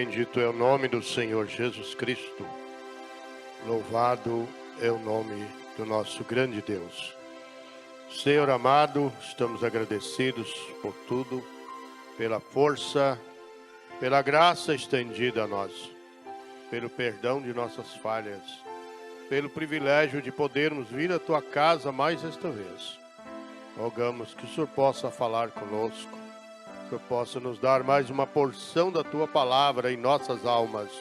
Bendito é o nome do Senhor Jesus Cristo. Louvado é o nome do nosso grande Deus. Senhor amado, estamos agradecidos por tudo, pela força, pela graça estendida a nós, pelo perdão de nossas falhas, pelo privilégio de podermos vir à tua casa mais esta vez. Rogamos que o Senhor possa falar conosco, que o Senhor possa nos dar mais uma porção da tua palavra em nossas almas.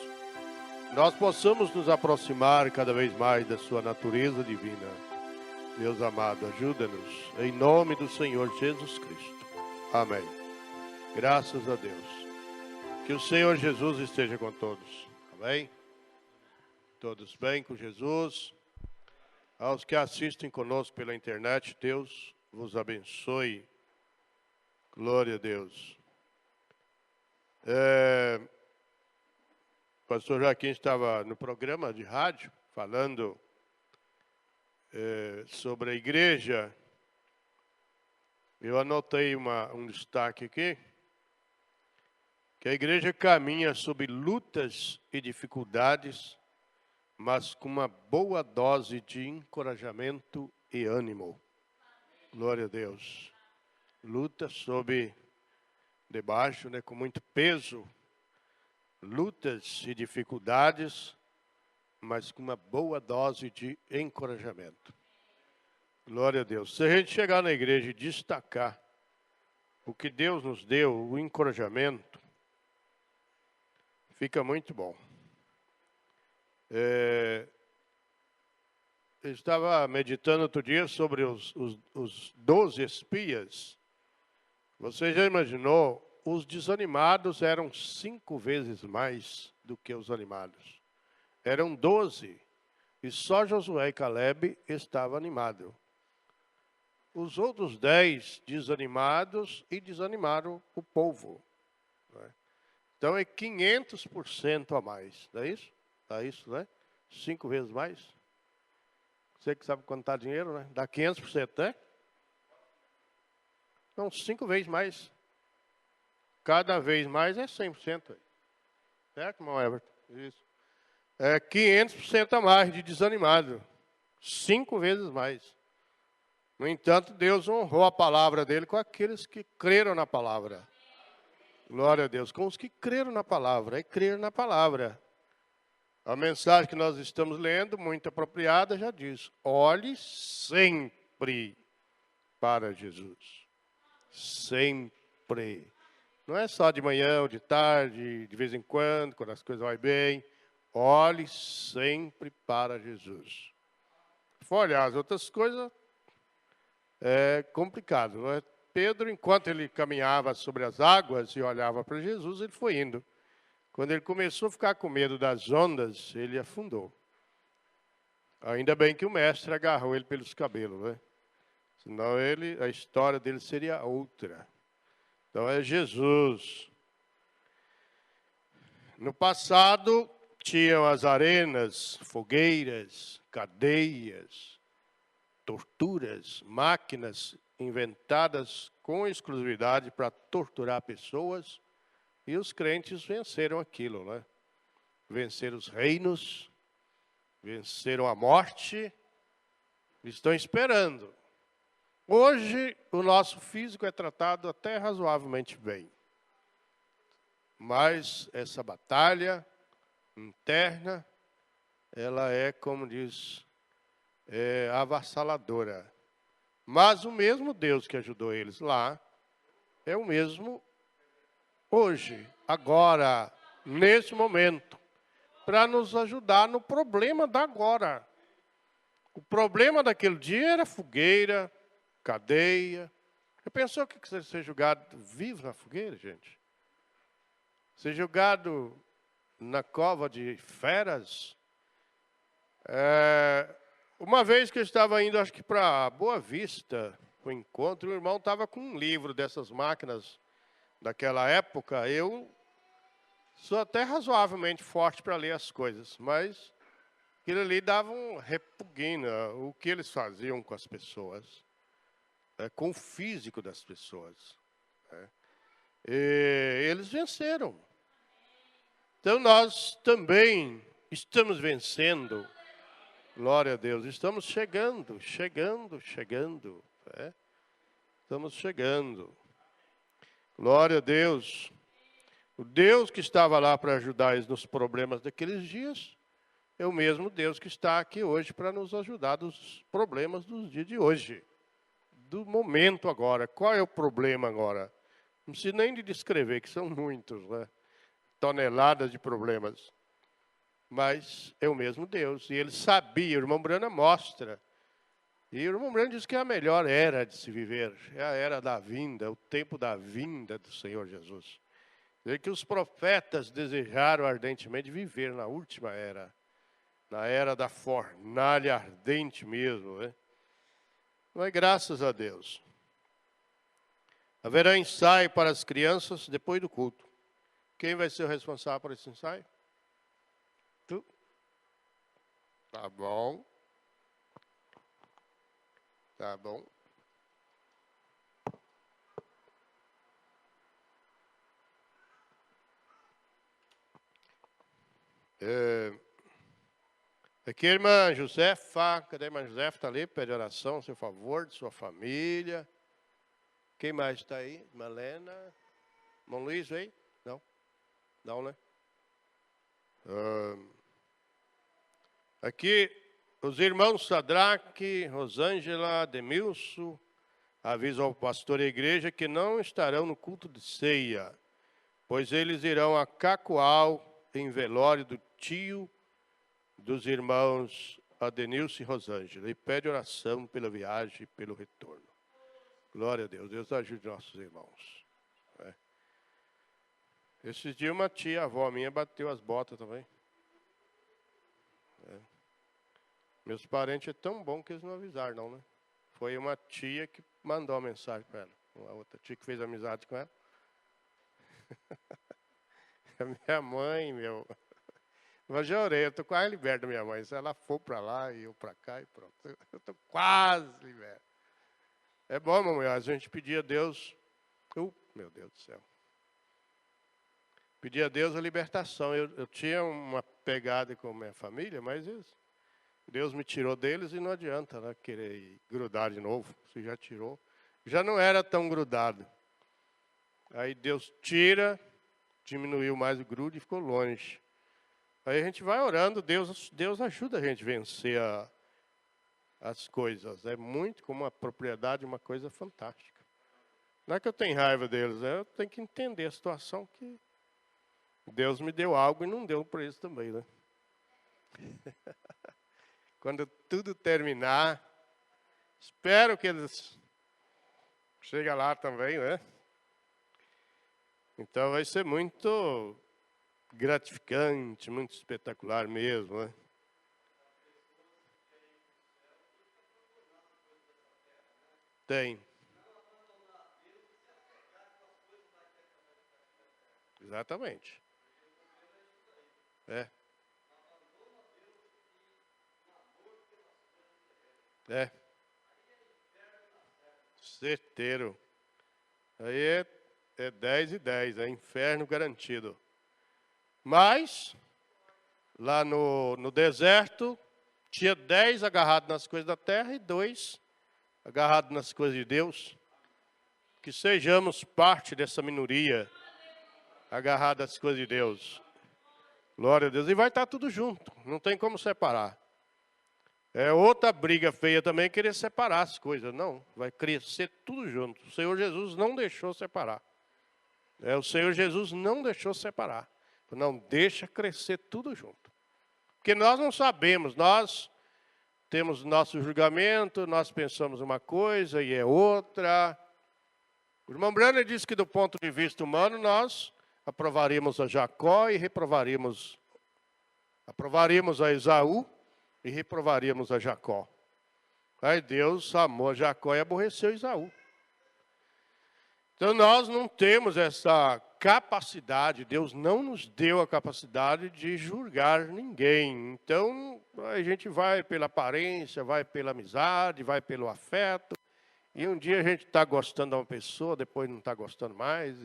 Nós possamos nos aproximar cada vez mais da sua natureza divina. Deus amado, ajuda-nos em nome do Senhor Jesus Cristo. Amém. Graças a Deus. Que o Senhor Jesus esteja com todos. Amém? Todos bem com Jesus? Aos que assistem conosco pela internet, Deus vos abençoe. Glória a Deus. O pastor Joaquim estava no programa de rádio falando sobre a igreja. Eu anotei um destaque aqui, que a igreja caminha sob lutas e dificuldades, mas com uma boa dose de encorajamento e ânimo. Glória a Deus. Luta debaixo, com muito peso, lutas e dificuldades, mas com uma boa dose de encorajamento. Glória a Deus. Se a gente chegar na igreja e destacar o que Deus nos deu, o encorajamento, fica muito bom. Eu estava meditando outro dia sobre os 12 espias. Você já imaginou? Os desanimados eram 5 vezes mais do que os animados. Eram 12. E só Josué e Caleb estavam animados. Os outros 10 desanimados e desanimaram o povo. Então é 500% a mais. Não é isso? Dá isso, né? 5 vezes mais. Você que sabe contar dinheiro, né? Dá 500%, né? Então, 5 vezes mais. Cada vez mais é 100%. Certo, irmão Everton? Isso. É 500% a mais de desanimado. 5 vezes mais. No entanto, Deus honrou a palavra dele com aqueles que creram na palavra. Glória a Deus. Com os que creram na palavra. É crer na palavra. A mensagem que nós estamos lendo, muito apropriada, já diz: olhe sempre para Jesus. Sempre. Não é só de manhã ou de tarde, de vez em quando as coisas vão bem. Olhe sempre para Jesus. Se for olhar as outras coisas, é complicado, não é? Pedro, enquanto ele caminhava sobre as águas e olhava para Jesus, ele foi indo. Quando ele começou a ficar com medo das ondas, ele afundou. Ainda bem que o mestre agarrou ele pelos cabelos, né? Senão a história dele seria outra. Então é Jesus. No passado, tinham as arenas, fogueiras, cadeias, torturas, máquinas inventadas com exclusividade para torturar pessoas. E os crentes venceram aquilo, né? Venceram os reinos, venceram a morte, estão esperando. Hoje, o nosso físico é tratado até razoavelmente bem. Mas essa batalha interna, ela é, como diz, avassaladora. Mas o mesmo Deus que ajudou eles lá, é o mesmo hoje, agora, nesse momento, para nos ajudar no problema da agora. O problema daquele dia era fogueira, cadeia. Já pensou que você ser jogado vivo na fogueira, gente? Ser jogado na cova de feras? Uma vez que eu estava indo, acho que para Boa Vista, o encontro, o irmão estava com um livro dessas máquinas daquela época. Eu sou até razoavelmente forte para ler as coisas, mas aquilo ali dava um repugna, o que eles faziam com as pessoas, com o físico das pessoas. E eles venceram. Então nós também estamos vencendo. Glória a Deus. Estamos chegando. Né? Estamos chegando. Glória a Deus. O Deus que estava lá para ajudar eles nos problemas daqueles dias, é o mesmo Deus que está aqui hoje para nos ajudar nos problemas dos dias de hoje. Do momento agora. Qual é o problema agora? Não preciso nem de descrever, que são muitos, né? Toneladas de problemas. Mas é o mesmo Deus. E ele sabia, o irmão Brana mostra. E o irmão Brana diz que é a melhor era de se viver. É a era da vinda, o tempo da vinda do Senhor Jesus. É que os profetas desejaram ardentemente viver na última era. Na era da fornalha ardente mesmo, né? Mas graças a Deus. Haverá ensaio para as crianças depois do culto. Quem vai ser o responsável por esse ensaio? Tu? Tá bom. Tá bom. Aqui a irmã Josefa, cadê a irmã Josefa? Está ali, pede oração, a seu favor, de sua família. Quem mais está aí? Malena? Irmão Luiz, veio? Não? Não, né? Aqui, os irmãos Sadraque, Rosângela, Demilson, avisam ao pastor e à igreja que não estarão no culto de ceia, pois eles irão a Cacoal, em velório do tio dos irmãos Adenilson e Rosângela, e pede oração pela viagem e pelo retorno. Glória a Deus. Deus ajude nossos irmãos. Esses dias uma tia, avó minha, bateu as botas também. Meus parentes é tão bom que eles não avisaram, não, né? Foi uma tia que mandou a mensagem para ela. Uma outra tia que fez amizade com ela. A minha mãe, Mas já orei, eu estou quase liberto da minha mãe. Se ela for para lá e eu para cá e pronto. Eu estou quase liberto. É bom, mamãe, a gente pedir a Deus. Meu Deus do céu. Pedir a Deus a libertação. Eu tinha uma pegada com a minha família, mas Deus me tirou deles e não adianta, né, querer grudar de novo. Se já tirou. Já não era tão grudado. Aí Deus tira, diminuiu mais o grude e ficou longe. Aí a gente vai orando, Deus ajuda a gente a vencer as coisas. É muito como uma propriedade, uma coisa fantástica. Não é que eu tenho raiva deles, eu tenho que entender a situação que Deus me deu algo e não deu para eles também, né? Quando tudo terminar, espero que eles cheguem lá também, né? Então vai ser muito gratificante, muito espetacular mesmo, né? Tem. Exatamente. Certeiro. Aí é 10 e 10, é inferno garantido. Mas, lá no deserto, tinha 10 agarrados nas coisas da terra e 2 agarrados nas coisas de Deus. Que sejamos parte dessa minoria agarrada às coisas de Deus. Glória a Deus. E vai estar tudo junto, não tem como separar. É outra briga feia também querer separar as coisas. Não, vai crescer tudo junto. O Senhor Jesus não deixou separar. O Senhor Jesus não deixou separar. Não, deixa crescer tudo junto. Porque nós não sabemos, nós temos nosso julgamento, nós pensamos uma coisa e é outra. O irmão Brenner disse que do ponto de vista humano, nós aprovaríamos a Jacó e reprovaríamos. Aprovaríamos a Esaú e reprovaríamos a Jacó. Aí Deus amou a Jacó e aborreceu Esaú. Então nós não temos essa capacidade, Deus não nos deu a capacidade de julgar ninguém. Então a gente vai pela aparência, vai pela amizade, vai pelo afeto. E um dia a gente está gostando de uma pessoa, depois não está gostando mais.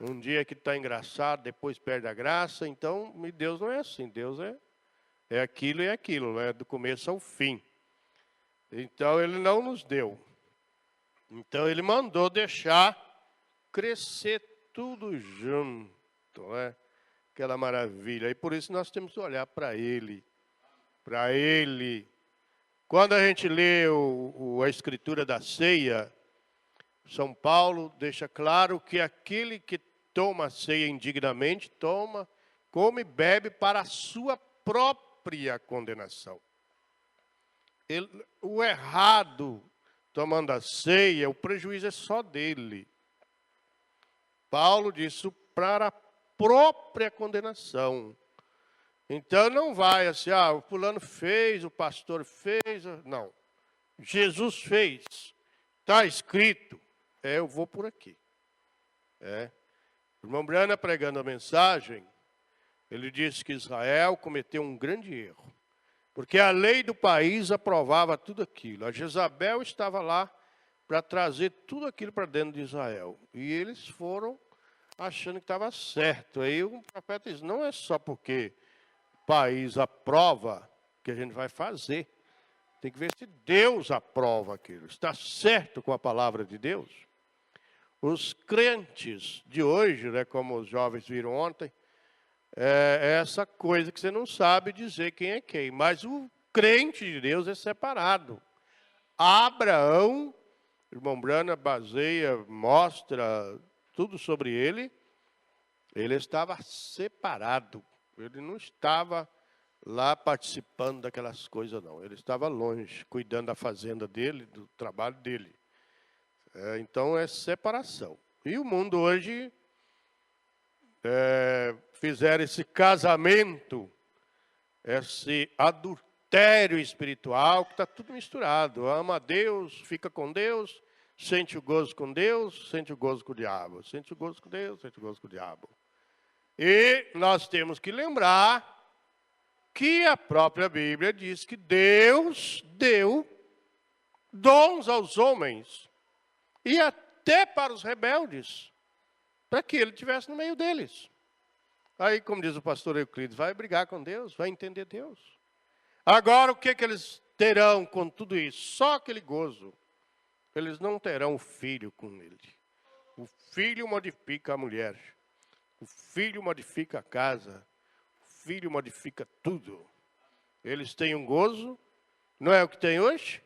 Um dia que está engraçado, depois perde a graça. Então, Deus não é assim. Deus é aquilo e aquilo, né? Do começo ao fim. Então, Ele não nos deu. Então, Ele mandou deixar crescer tudo junto, né? Aquela maravilha. E por isso nós temos que olhar para Ele. Para Ele. Quando a gente lê a Escritura da ceia, São Paulo deixa claro que aquele que toma a ceia indignamente, come e bebe para a sua própria condenação. O errado, tomando a ceia, o prejuízo é só dele. Paulo disse para a própria condenação. Então não vai assim, o fulano fez, o pastor fez. Não. Jesus fez. Está escrito. Eu vou por aqui. O irmão Brana, pregando a mensagem, ele disse que Israel cometeu um grande erro. Porque a lei do país aprovava tudo aquilo. A Jezabel estava lá para trazer tudo aquilo para dentro de Israel. E eles foram achando que estava certo. Aí o profeta diz, não é só porque o país aprova que a gente vai fazer. Tem que ver se Deus aprova aquilo. Está certo com a palavra de Deus? Os crentes de hoje, né, como os jovens viram ontem, é essa coisa que você não sabe dizer quem é quem. Mas o crente de Deus é separado. Abraão, irmão Brana baseia, mostra tudo sobre ele. Ele estava separado. Ele não estava lá participando daquelas coisas, não. Ele estava longe, cuidando da fazenda dele, do trabalho dele. Então é separação. E o mundo hoje fizeram esse casamento, esse adultério espiritual, que está tudo misturado. Ama a Deus, fica com Deus, sente o gozo com Deus, sente o gozo com o diabo. Sente o gozo com Deus, sente o gozo com o diabo. E nós temos que lembrar que a própria Bíblia diz que Deus deu dons aos homens e até para os rebeldes, para que ele estivesse no meio deles. Aí, como diz o pastor Euclides, vai brigar com Deus, vai entender Deus. Agora, o que eles terão com tudo isso? Só aquele gozo. Eles não terão o filho com ele. O filho modifica a mulher. O filho modifica a casa. O filho modifica tudo. Eles têm um gozo. Não é o que tem hoje?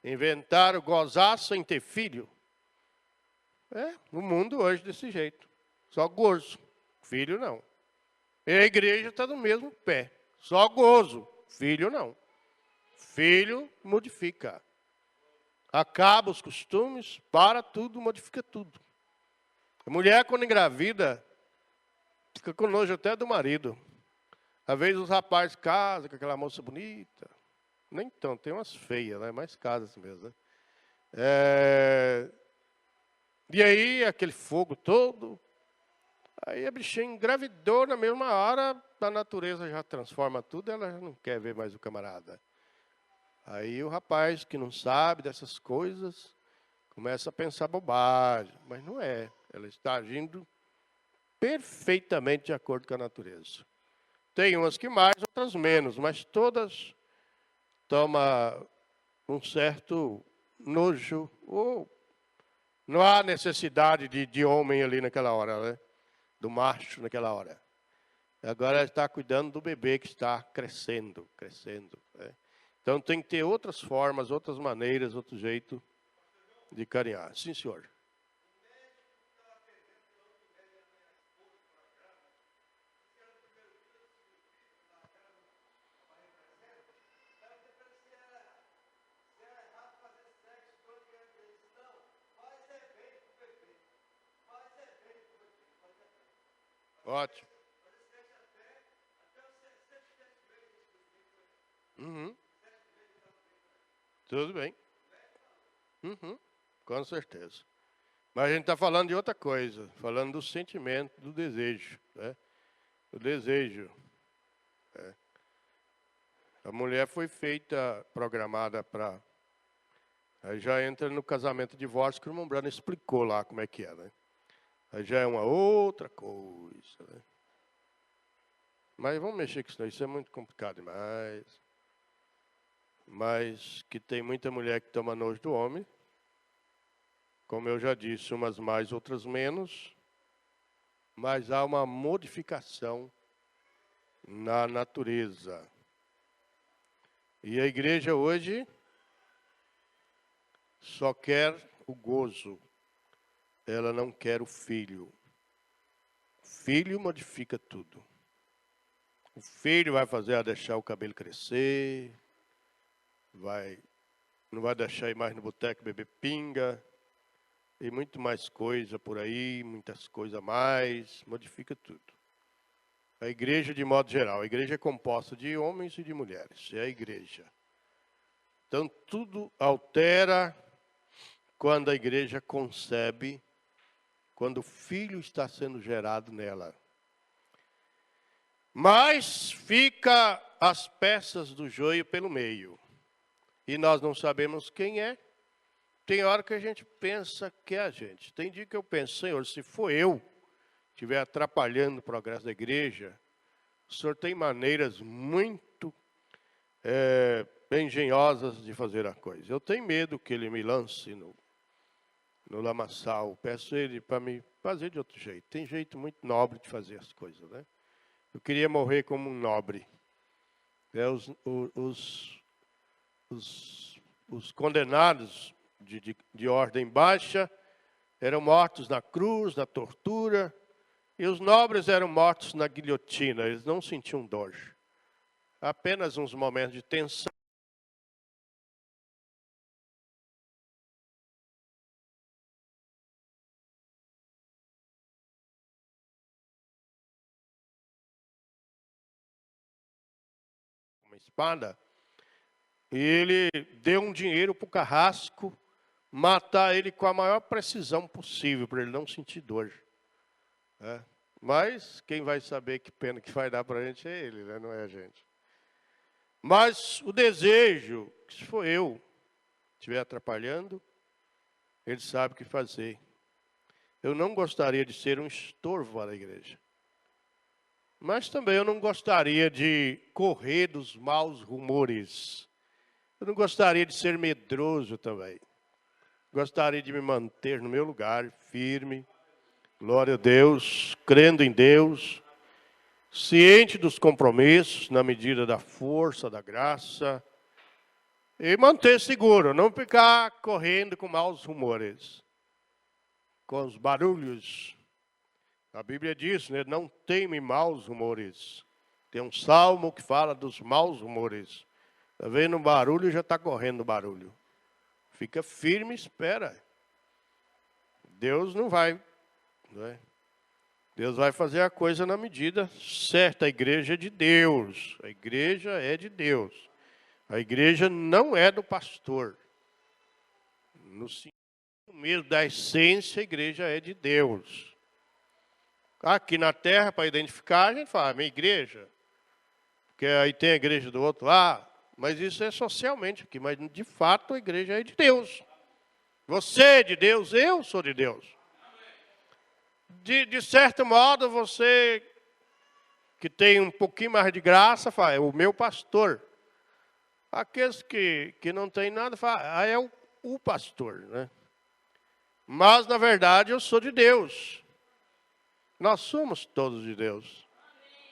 Inventaram gozar sem ter filho. No mundo hoje desse jeito. Só gozo. Filho não. E a igreja está no mesmo pé. Só gozo. Filho não. Filho modifica. Acaba os costumes, para tudo, modifica tudo. A mulher, quando engravida, fica com nojo até do marido. Às vezes os rapazes casam com aquela moça bonita. Nem tão, tem umas feias, né? Mais casas mesmo, né? E aí, aquele fogo todo. Aí a bichinha engravidou na mesma hora, a natureza já transforma tudo, ela já não quer ver mais o camarada. Aí o rapaz que não sabe dessas coisas, começa a pensar bobagem. Mas não é, ela está agindo perfeitamente de acordo com a natureza. Tem umas que mais, outras menos, mas todas tomam um certo nojo, ou não há necessidade de homem ali naquela hora, né? Do macho naquela hora. Agora ela está cuidando do bebê que está crescendo. Né? Então tem que ter outras formas, outras maneiras, outro jeito de carinhar. Sim, senhor. Ótimo. Tudo bem. Com certeza. Mas a gente está falando de outra coisa, falando do sentimento, do desejo. Né? O desejo. A mulher foi feita, programada para... Aí já entra no casamento e divórcio, que o irmão Brano explicou lá como é que é. Né? Aí já é uma outra coisa, né? Mas vamos mexer com isso, isso é muito complicado demais. Mas que tem muita mulher que toma nojo do homem. Como eu já disse, umas mais, outras menos. Mas há uma modificação na natureza. E a igreja hoje só quer o gozo. Ela não quer o filho. O filho modifica tudo. O filho vai fazer ela deixar o cabelo crescer, não vai deixar ir mais no boteco beber pinga, e muito mais coisa por aí, muitas coisas a mais, modifica tudo. A igreja, de modo geral, a igreja é composta de homens e de mulheres, é a igreja. Então, tudo altera quando a igreja concebe, quando o filho está sendo gerado nela. Mas fica as peças do joio pelo meio. E nós não sabemos quem é. Tem hora que a gente pensa que é a gente. Tem dia que eu penso, Senhor, se for eu que estiver atrapalhando o progresso da igreja, o Senhor tem maneiras muito engenhosas de fazer a coisa. Eu tenho medo que Ele me lance no lamaçal. Peço a Ele para me fazer de outro jeito. Tem jeito muito nobre de fazer as coisas, né? Eu queria morrer como um nobre. Os condenados de ordem baixa eram mortos na cruz, na tortura, e os nobres eram mortos na guilhotina. Eles não sentiam dor. Apenas uns momentos de tensão. Uma espada. E ele deu um dinheiro para o carrasco matar ele com a maior precisão possível, para ele não sentir dor. Mas quem vai saber que pena que vai dar para a gente é ele, né? Não é a gente. Mas o desejo, que se for eu estiver atrapalhando, ele sabe o que fazer. Eu não gostaria de ser um estorvo para a igreja. Mas também eu não gostaria de correr dos maus rumores. Eu não gostaria de ser medroso também. Gostaria de me manter no meu lugar, firme, glória a Deus, crendo em Deus, ciente dos compromissos, na medida da força, da graça, e manter seguro, não ficar correndo com maus rumores, com os barulhos. A Bíblia diz, né, não teme maus rumores. Tem um salmo que fala dos maus rumores. Está vendo o barulho, já está correndo o barulho. Fica firme e espera. Deus não vai. Não é? Deus vai fazer a coisa na medida certa. A igreja é de Deus. A igreja é de Deus. A igreja não é do pastor. No sentido mesmo da essência, a igreja é de Deus. Aqui na terra, para identificar, a gente fala, minha igreja. Porque aí tem a igreja do outro lá. Mas isso é socialmente aqui. Mas, de fato, a igreja é de Deus. Você é de Deus, eu sou de Deus. De certo modo, você que tem um pouquinho mais de graça, fala, é o meu pastor. Aqueles que não têm nada, fala, é o pastor, né? Mas, na verdade, eu sou de Deus. Nós somos todos de Deus.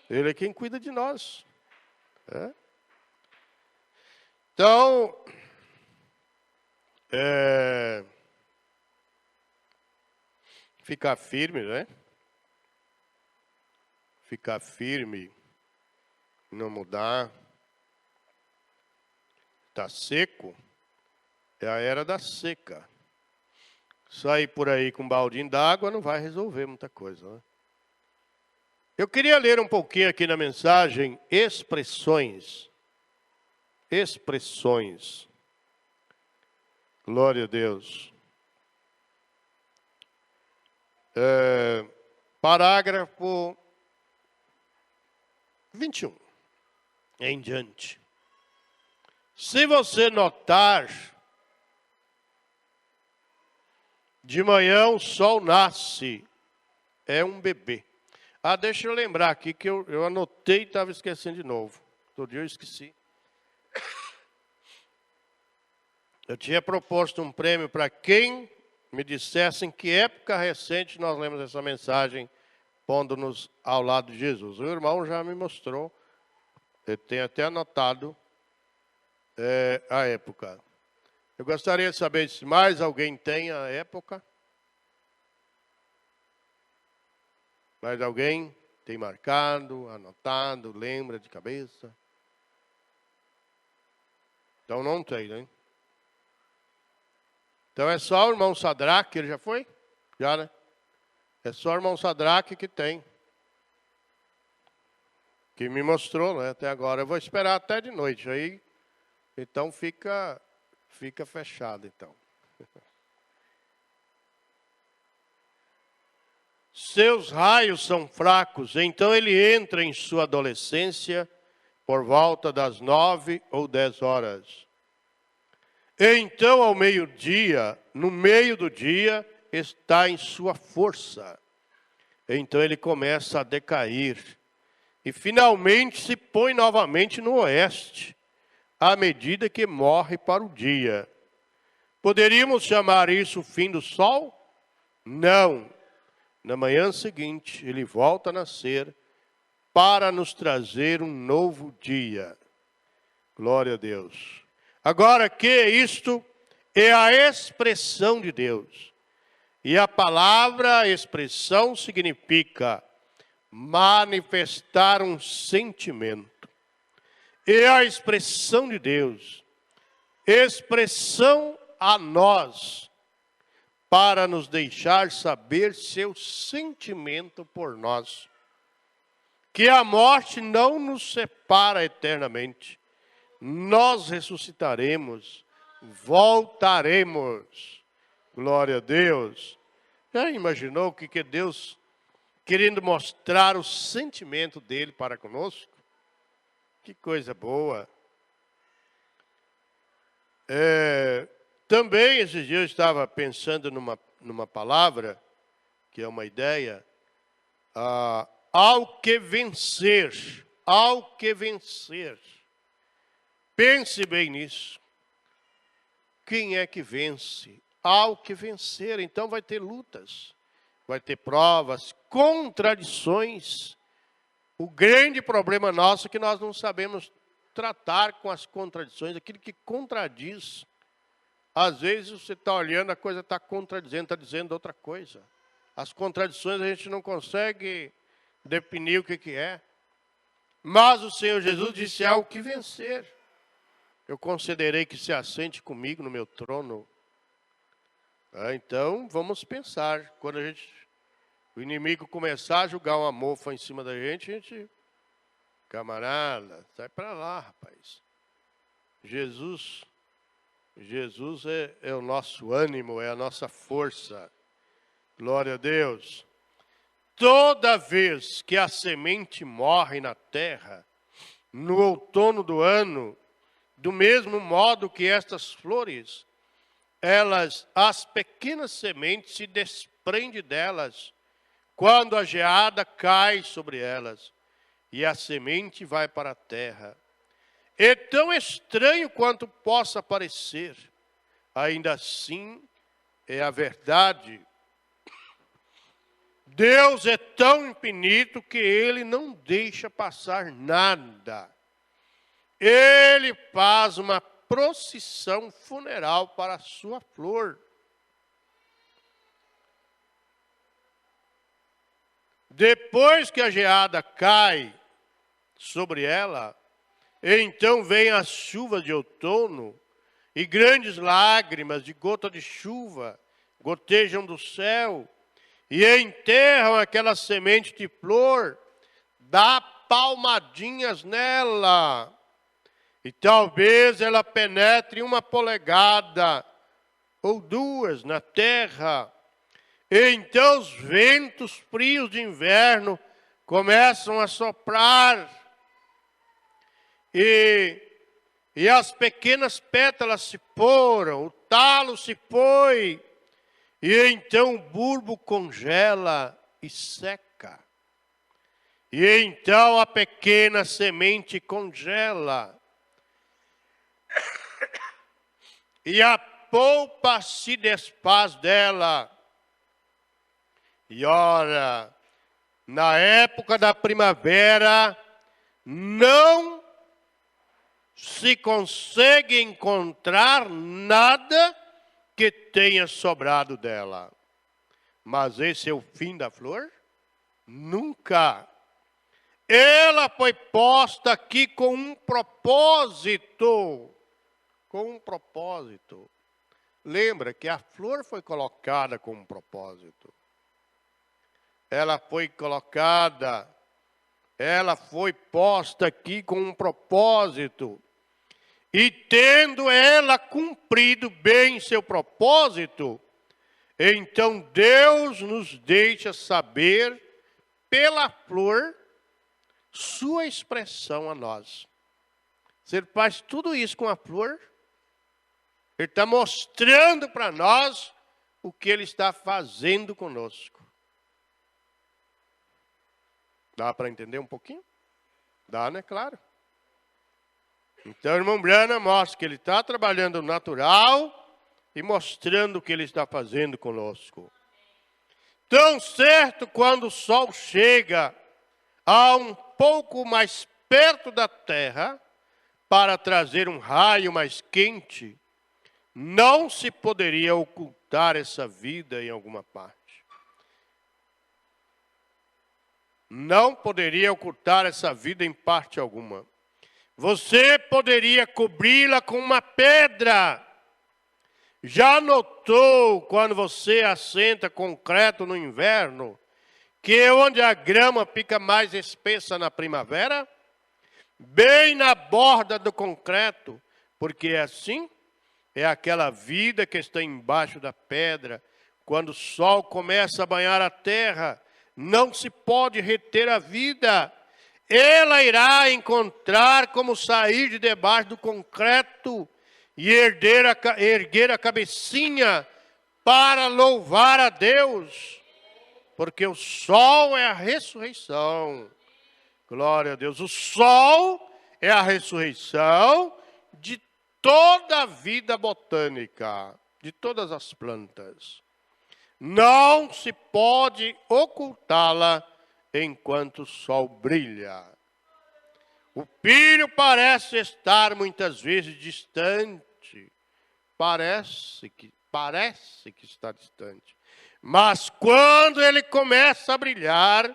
Ele é quem cuida de nós. Então, ficar firme, né? Ficar firme, não mudar. Está seco, é a era da seca. Sair por aí com um baldinho d'água não vai resolver muita coisa, né? Eu queria ler um pouquinho aqui na mensagem expressões. Expressões. Glória a Deus. Parágrafo 21. Em diante. Se você notar, de manhã o sol nasce é um bebê. Ah, deixa eu lembrar aqui que eu anotei e estava esquecendo de novo. Todo dia eu esqueci. Eu tinha proposto um prêmio para quem me dissesse em que época recente nós lemos essa mensagem, pondo-nos ao lado de Jesus. O irmão já me mostrou, eu tenho até anotado a época. Eu gostaria de saber se mais alguém tem a época. Mais alguém tem marcado, anotado, lembra de cabeça? Então não tem, né? Então é só o irmão Sadraque, ele já foi? Já, né? É só o irmão Sadraque que tem. Que me mostrou, né? Até agora. Eu vou esperar até de noite. Aí, então fica fechado, então. Seus raios são fracos, então ele entra em sua adolescência por volta das 9 ou 10 horas. Então, ao meio-dia, no meio do dia, está em sua força. Então ele começa a decair. E finalmente se põe novamente no oeste, à medida que morre para o dia. Poderíamos chamar isso o fim do sol? Não. Na manhã seguinte, ele volta a nascer para nos trazer um novo dia. Glória a Deus. Agora que isto é a expressão de Deus. E a palavra expressão significa manifestar um sentimento. É a expressão de Deus. Expressão a nós, para nos deixar saber seu sentimento por nós. Que a morte não nos separa eternamente. Nós ressuscitaremos, voltaremos. Glória a Deus. Já imaginou o que Deus querendo mostrar o sentimento dele para conosco? Que coisa boa. Também esses dias eu estava pensando numa palavra, que é uma ideia, ao que vencer, ao que vencer. Pense bem nisso. Quem é que vence? Ao que vencer. Então vai ter lutas, vai ter provas, contradições. O grande problema nosso é que nós não sabemos tratar com as contradições, aquilo que contradiz. Às vezes você está olhando, a coisa está contradizendo, está dizendo outra coisa. As contradições a gente não consegue definir o que é. Mas o Senhor Jesus disse, há o que vencer. Eu concederei que se assente comigo no meu trono. Então, vamos pensar. Quando o inimigo começar a jogar uma mofa em cima da gente, camarada, sai para lá, rapaz. Jesus é o nosso ânimo, é a nossa força. Glória a Deus. Toda vez que a semente morre na terra, no outono do ano, do mesmo modo que estas flores, as pequenas sementes se desprendem delas, quando a geada cai sobre elas, e a semente vai para a terra. É tão estranho quanto possa parecer, ainda assim é a verdade. Deus é tão infinito que Ele não deixa passar nada. Ele faz uma procissão funeral para a sua flor. Depois que a geada cai sobre ela, então vem as chuvas de outono, e grandes lágrimas de gota de chuva gotejam do céu, e enterram aquela semente de flor, dá palmadinhas nela, e talvez ela penetre 1 polegada ou 2 na terra. E então os ventos frios de inverno começam a soprar. E as pequenas pétalas se foram, o talo se foi. E então o bulbo congela. e seca. E então a pequena semente congela. E a polpa se desfaz dela. E ora, na época da primavera, não se consegue encontrar nada que tenha sobrado dela. Mas esse é o fim da flor? Nunca. Ela foi posta aqui com um propósito. Com um propósito. Lembra que a flor foi colocada com um propósito. Ela foi colocada, ela foi posta aqui com um propósito. E tendo ela cumprido bem seu propósito, então Deus nos deixa saber pela flor sua expressão a nós. Se Ele faz tudo isso com a flor, Ele está mostrando para nós o que Ele está fazendo conosco. Dá para entender um pouquinho? Dá, né? Claro. Então, o irmão Brana mostra que ele está trabalhando natural e mostrando o que ele está fazendo conosco. Tão certo quando o sol chega a um pouco mais perto da terra para trazer um raio mais quente, não se poderia ocultar essa vida em alguma parte. Não poderia ocultar essa vida em parte alguma. Você poderia cobri-la com uma pedra. Já notou quando você assenta concreto no inverno, que onde a grama fica mais espessa na primavera? Bem na borda do concreto, porque é assim, é aquela vida que está embaixo da pedra. Quando o sol começa a banhar a terra, não se pode reter a vida. Ela irá encontrar como sair de debaixo do concreto e erguer a cabecinha para louvar a Deus. Porque o sol é a ressurreição. Glória a Deus. O sol é a ressurreição de toda a vida botânica, de todas as plantas. Não se pode ocultá-la enquanto o sol brilha. O filho parece estar muitas vezes distante. Parece que está distante. Mas quando ele começa a brilhar,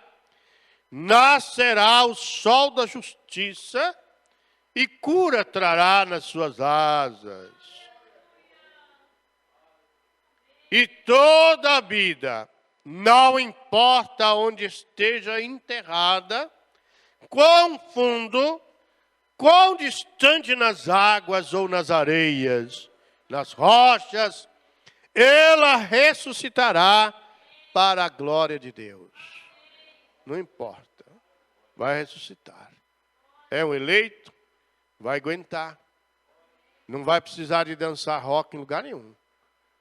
nascerá o sol da justiça e cura trará nas suas asas. E toda a vida, não importa onde esteja enterrada, quão fundo, quão distante nas águas ou nas areias, nas rochas, ela ressuscitará para a glória de Deus. Não importa, vai ressuscitar. É um eleito, vai aguentar. Não vai precisar de dançar rock em lugar nenhum.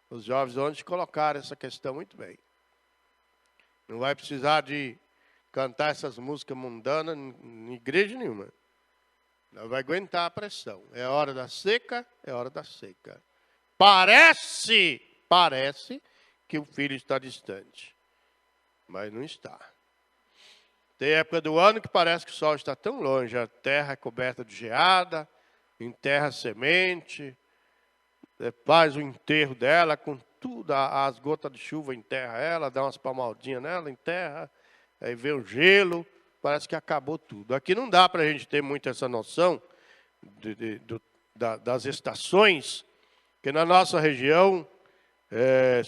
Os jovens ontem colocaram essa questão muito bem. Não vai precisar de cantar essas músicas mundanas em igreja nenhuma. Não vai aguentar a pressão. É hora da seca, é hora da seca. Parece que o filho está distante. Mas não está. Tem época do ano que parece que o sol está tão longe. A terra é coberta de geada, enterra a semente, faz o enterro dela com tudo, as gotas de chuva enterra ela, dá umas palmadinhas nela, enterra, aí vê o gelo, parece que acabou tudo. Aqui não dá para a gente ter muito essa noção das estações, que na nossa região,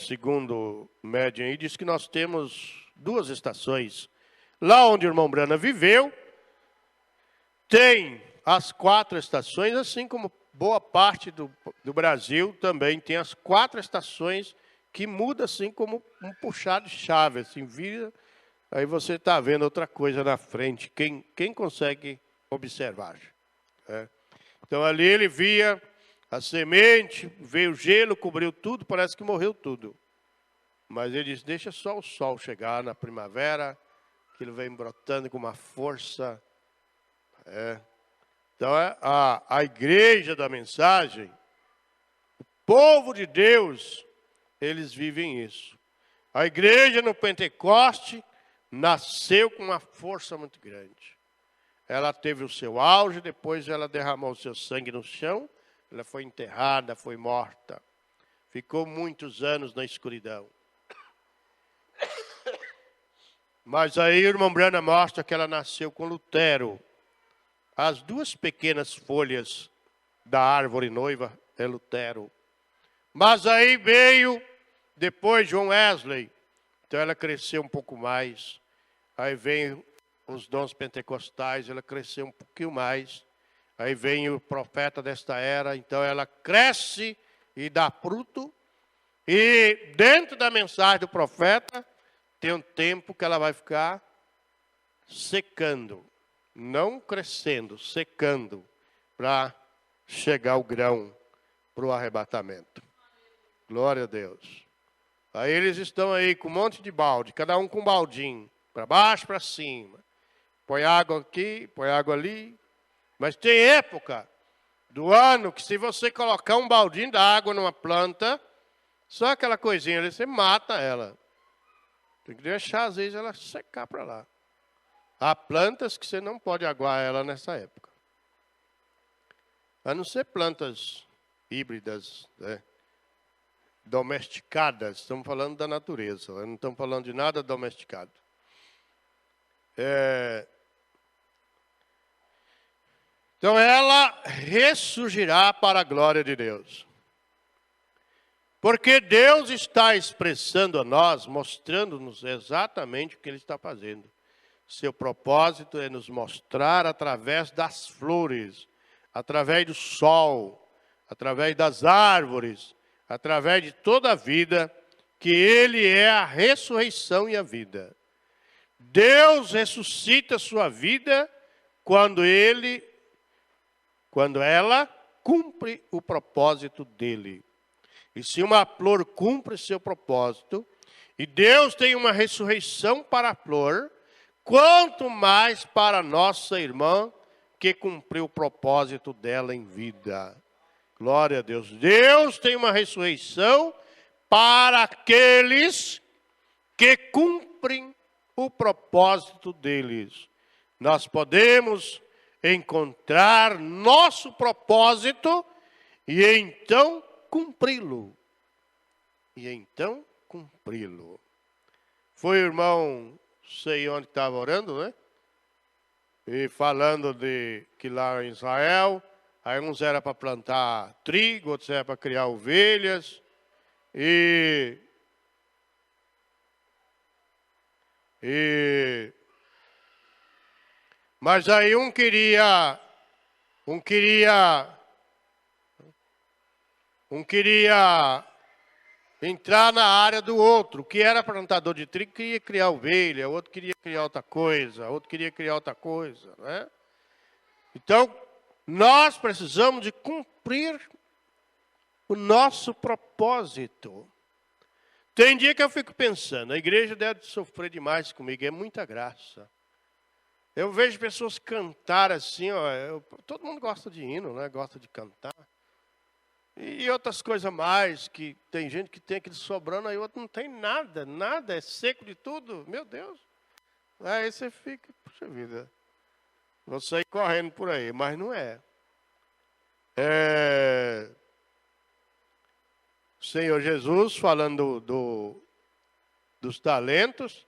segundo o médium aí, diz que nós temos 2 estações. Lá onde o irmão Brana viveu, tem as 4 estações, assim como boa parte do Brasil também tem as 4 estações que muda assim como um puxar de chave, assim, vira, aí você está vendo outra coisa na frente, quem consegue observar. Então ali ele via a semente, veio o gelo, cobriu tudo, parece que morreu tudo. Mas ele diz, deixa só o sol chegar na primavera, que ele vem brotando com uma força. Então, a igreja da mensagem, o povo de Deus, eles vivem isso. A igreja no Pentecoste nasceu com uma força muito grande. Ela teve o seu auge, depois ela derramou o seu sangue no chão, ela foi enterrada, foi morta. Ficou muitos anos na escuridão. Mas aí o irmão Branham mostra que ela nasceu com Lutero. As duas pequenas folhas da árvore noiva é Lutero. Mas aí veio depois John Wesley. Então ela cresceu um pouco mais. Aí vem os dons pentecostais, ela cresceu um pouquinho mais. Aí vem o profeta desta era, então ela cresce e dá fruto. E dentro da mensagem do profeta, tem um tempo que ela vai ficar secando. Não crescendo, secando, para chegar o grão para o arrebatamento. Glória a Deus. Aí eles estão aí com um monte de balde, cada um com um baldinho, para baixo, para cima. Põe água aqui, põe água ali. Mas tem época do ano que se você colocar um baldinho d'água numa planta, só aquela coisinha ali, você mata ela. Tem que deixar, às vezes, ela secar para lá. Há plantas que você não pode aguar ela nessa época. A não ser plantas híbridas, né? Domesticadas. Estamos falando da natureza, não estamos falando de nada domesticado. Então ela ressurgirá para a glória de Deus. Porque Deus está expressando a nós, mostrando-nos exatamente o que Ele está fazendo. Seu propósito é nos mostrar através das flores, através do sol, através das árvores, através de toda a vida, que Ele é a ressurreição e a vida. Deus ressuscita a sua vida quando ela cumpre o propósito dele. E se uma flor cumpre seu propósito, e Deus tem uma ressurreição para a flor, quanto mais para a nossa irmã que cumpriu o propósito dela em vida. Glória a Deus. Deus tem uma ressurreição para aqueles que cumprem o propósito deles. Nós podemos encontrar nosso propósito e então cumpri-lo. Foi o irmão, sei onde estava orando, né? E falando de que lá em Israel, aí uns era para plantar trigo, outros era para criar ovelhas. Mas aí um queria entrar na área do outro, que era plantador de trigo, queria criar ovelha, outro queria criar outra coisa, né? Então, nós precisamos de cumprir o nosso propósito. Tem dia que eu fico pensando, a igreja deve sofrer demais comigo, é muita graça. Eu vejo pessoas cantar assim, todo mundo gosta de hino, né? Gosta de cantar. E outras coisas mais, que tem gente que tem aquele sobrando, aí outro não tem nada, é seco de tudo, meu Deus. Aí você fica, puxa vida, vou sair correndo por aí, mas não é. O Senhor Jesus, falando dos talentos,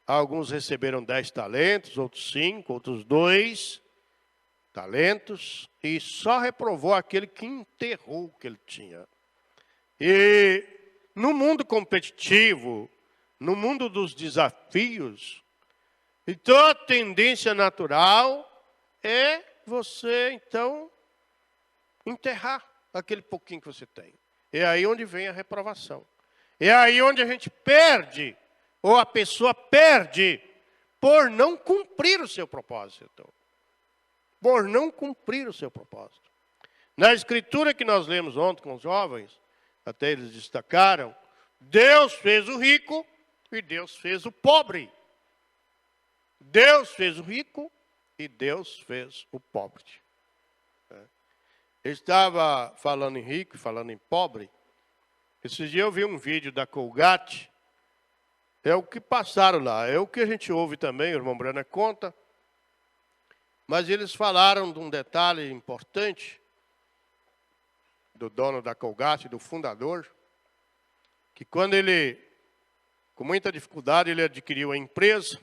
alguns receberam 10 talentos, outros 5, outros 2 talentos, e só reprovou aquele que enterrou o que ele tinha. E no mundo competitivo, no mundo dos desafios, então a tendência natural é você, então, enterrar aquele pouquinho que você tem. É aí onde vem a reprovação. É aí onde a gente perde, ou a pessoa perde, por não cumprir o seu propósito. Por não cumprir o seu propósito. Na escritura que nós lemos ontem com os jovens, até eles destacaram, Deus fez o rico e Deus fez o pobre. Deus fez o rico e Deus fez o pobre. Ele estava falando em rico e falando em pobre. Esses dias eu vi um vídeo da Colgate. É o que passaram lá. É o que a gente ouve também, o irmão Brana conta. Mas eles falaram de um detalhe importante do dono da Colgate, do fundador, que quando ele, com muita dificuldade, ele adquiriu a empresa,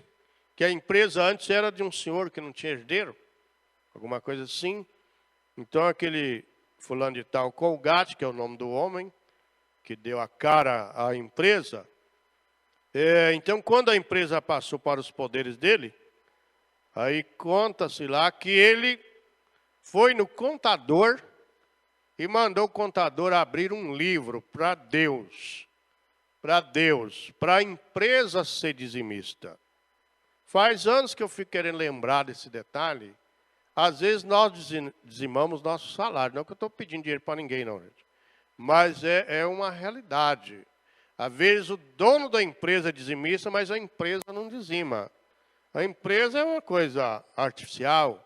que a empresa antes era de um senhor que não tinha herdeiro, alguma coisa assim. Então aquele fulano de tal, Colgate, que é o nome do homem, que deu a cara à empresa. Então quando a empresa passou para os poderes dele, aí conta-se lá que ele foi no contador e mandou o contador abrir um livro para Deus, para a empresa ser dizimista. Faz anos que eu fico querendo lembrar desse detalhe. Às vezes nós dizimamos nosso salário. Não que eu estou pedindo dinheiro para ninguém, não, gente. Mas é uma realidade. Às vezes o dono da empresa é dizimista, mas a empresa não dizima. A empresa é uma coisa artificial.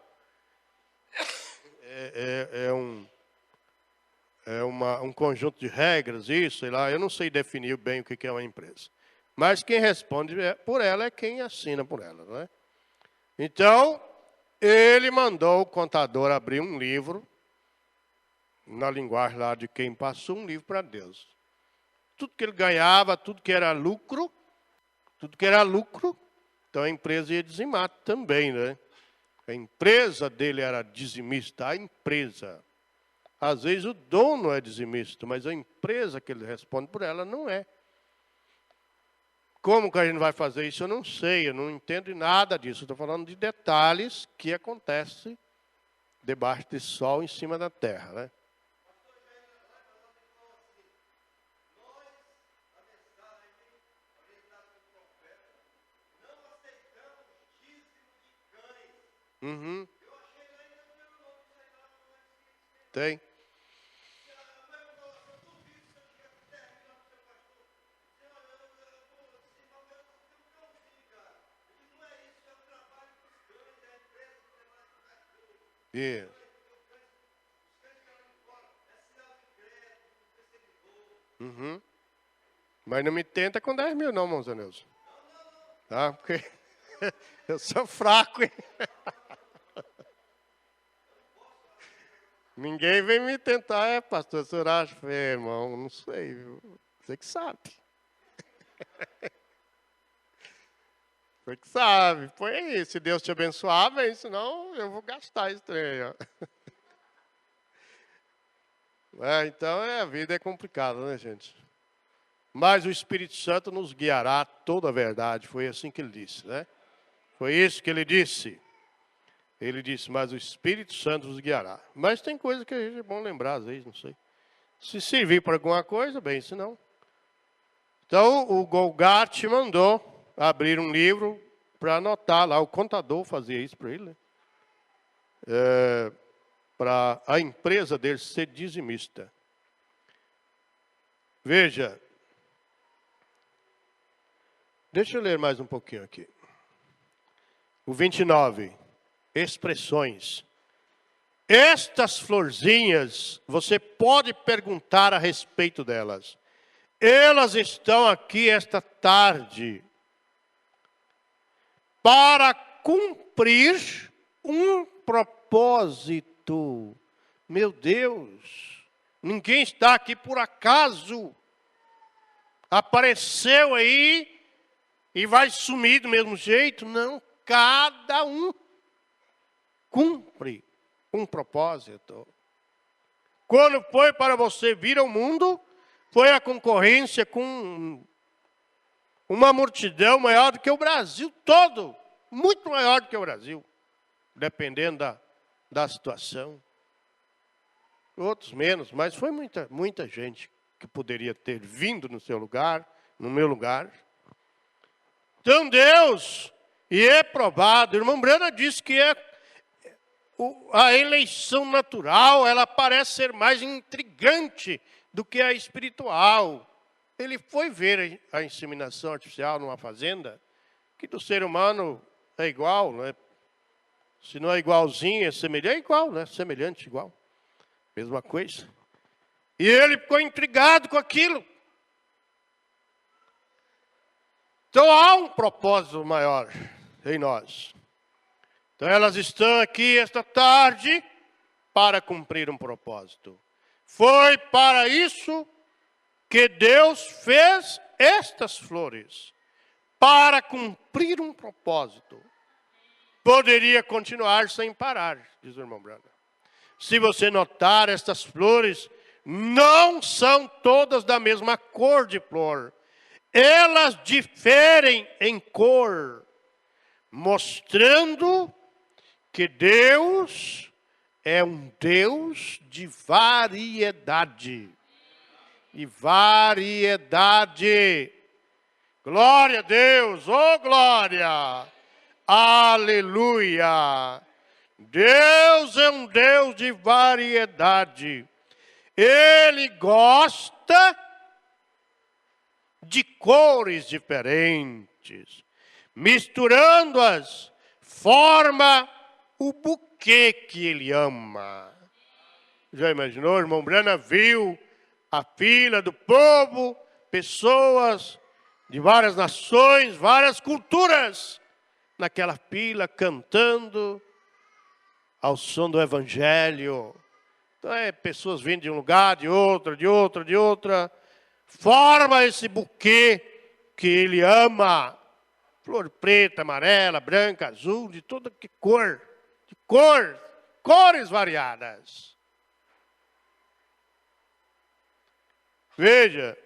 Um conjunto de regras, isso, sei lá. Eu não sei definir bem o que é uma empresa. Mas quem responde por ela é quem assina por ela, não é? Então, ele mandou o contador abrir um livro, na linguagem lá de quem passou, um livro para Deus. Tudo que ele ganhava, tudo que era lucro, então a empresa ia dizimar também, né? A empresa dele era dizimista, a empresa. Às vezes o dono é dizimista, mas a empresa que ele responde por ela não é. Como que a gente vai fazer isso? Eu não sei, eu não entendo nada disso. Estou falando de detalhes que acontecem debaixo do sol, em cima da terra, né? Uhum. Tem. Isso. Uhum. Mas não me tenta com 10 mil não, irmão Neuza. Tá? Porque eu sou fraco, hein? Ninguém vem me tentar, pastor, o senhor acha? Irmão, não sei, viu? Você que sabe. Você que sabe. Põe aí, se Deus te abençoar, vem, senão eu vou gastar esse trem, ó. Então, a vida é complicada, né, gente? Mas o Espírito Santo nos guiará a toda a verdade. Foi assim que ele disse, né? Foi isso que ele disse. Ele disse, mas o Espírito Santo nos guiará. Mas tem coisa que é bom lembrar, às vezes, não sei. Se servir para alguma coisa, bem, se não. Então, o Colgate mandou abrir um livro para anotar lá. O contador fazia isso para ele, né? Para a empresa dele ser dizimista. Veja. Deixa eu ler mais um pouquinho aqui. O 29. Expressões. Estas florzinhas, você pode perguntar a respeito delas. Elas estão aqui esta tarde para cumprir um propósito. Meu Deus, ninguém está aqui por acaso. Apareceu aí e vai sumir do mesmo jeito? Não, cada um cumpre um propósito. Quando foi para você vir ao mundo, foi a concorrência com uma multidão maior do que o Brasil todo. Muito maior do que o Brasil. Dependendo da situação. Outros menos, mas foi muita gente que poderia ter vindo no seu lugar, no meu lugar. Então Deus, e é provado, o irmão Brana disse que a eleição natural, ela parece ser mais intrigante do que a espiritual. ele foi ver a inseminação artificial numa fazenda, que do ser humano é igual, não é? Se não é igualzinho, é semelhante, é igual, né? Semelhante, igual. Mesma coisa. E ele ficou intrigado com aquilo. Então há um propósito maior em nós. Então elas estão aqui esta tarde para cumprir um propósito. Foi para isso que Deus fez estas flores, para cumprir um propósito. Poderia continuar sem parar, diz o irmão Brana. Se você notar, estas flores não são todas da mesma cor de flor. Elas diferem em cor, mostrando que Deus é um Deus de variedade. E variedade. Glória a Deus, oh glória, aleluia. Deus é um Deus de variedade. Ele gosta de cores diferentes. Misturando-as, forma o buquê que ele ama. Já imaginou? O irmão Brana viu a fila do povo, pessoas de várias nações, várias culturas, naquela fila cantando ao som do Evangelho. Então pessoas vindo de um lugar, de outra, forma esse buquê que ele ama. Flor preta, amarela, branca, azul, de toda que cor, cores variadas. Veja,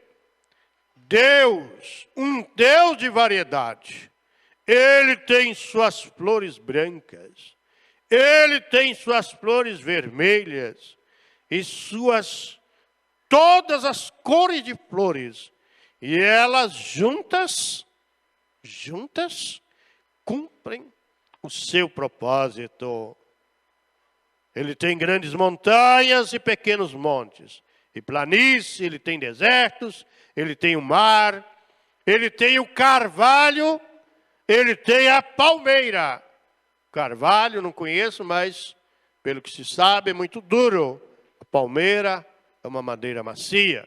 Deus, um Deus de variedade, Ele tem suas flores brancas, Ele tem suas flores vermelhas, e todas as cores de flores, e elas juntas, cumprem o seu propósito. Ele tem grandes montanhas e pequenos montes, e planícies, ele tem desertos, ele tem o mar, ele tem o carvalho, ele tem a palmeira. Carvalho não conheço, mas pelo que se sabe é muito duro. A palmeira é uma madeira macia.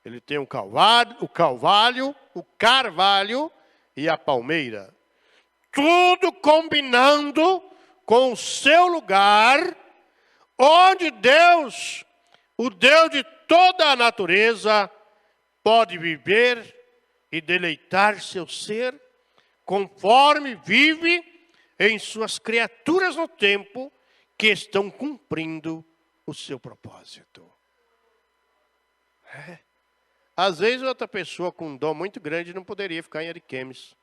Ele tem o carvalho e a palmeira. Tudo combinando com o seu lugar, onde Deus, o Deus de toda a natureza, pode viver e deleitar seu ser, conforme vive em suas criaturas no tempo, que estão cumprindo o seu propósito. Às vezes outra pessoa com um dom muito grande não poderia ficar em Ariquemes.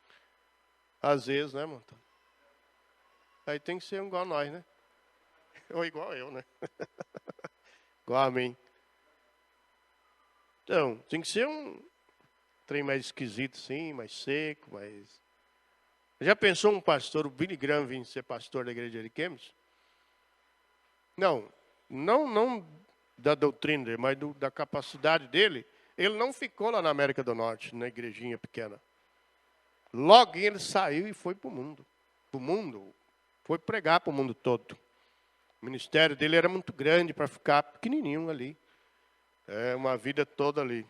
Às vezes, né, irmão? Aí tem que ser igual a nós, né? Ou igual eu, né? Igual a mim. Então, tem que ser um trem mais esquisito, sim, mais seco, mais... Já pensou um pastor, o Billy Graham, vir ser pastor da igreja de Ariquemes? Não da doutrina dele, mas da capacidade dele. Ele não ficou lá na América do Norte, na igrejinha pequena. Logo ele saiu e foi para o mundo. Foi pregar para o mundo todo. O ministério dele era muito grande para ficar pequenininho ali. Uma vida toda ali,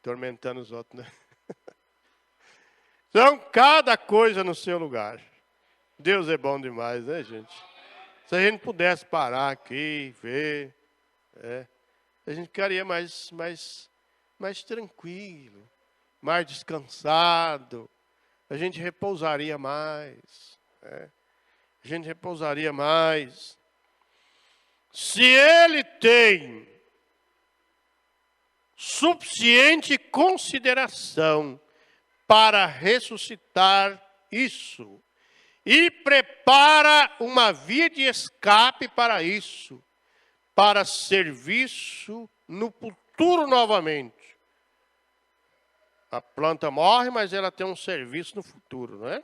tormentando os outros, né? Então, cada coisa no seu lugar. Deus é bom demais, né, gente? Se a gente pudesse parar aqui, ver, a gente ficaria mais tranquilo, mais descansado. A gente repousaria mais. A gente repousaria mais. Se Ele tem suficiente consideração para ressuscitar isso, e prepara uma via de escape para isso, para serviço no futuro novamente. A planta morre, mas ela tem um serviço no futuro, não é?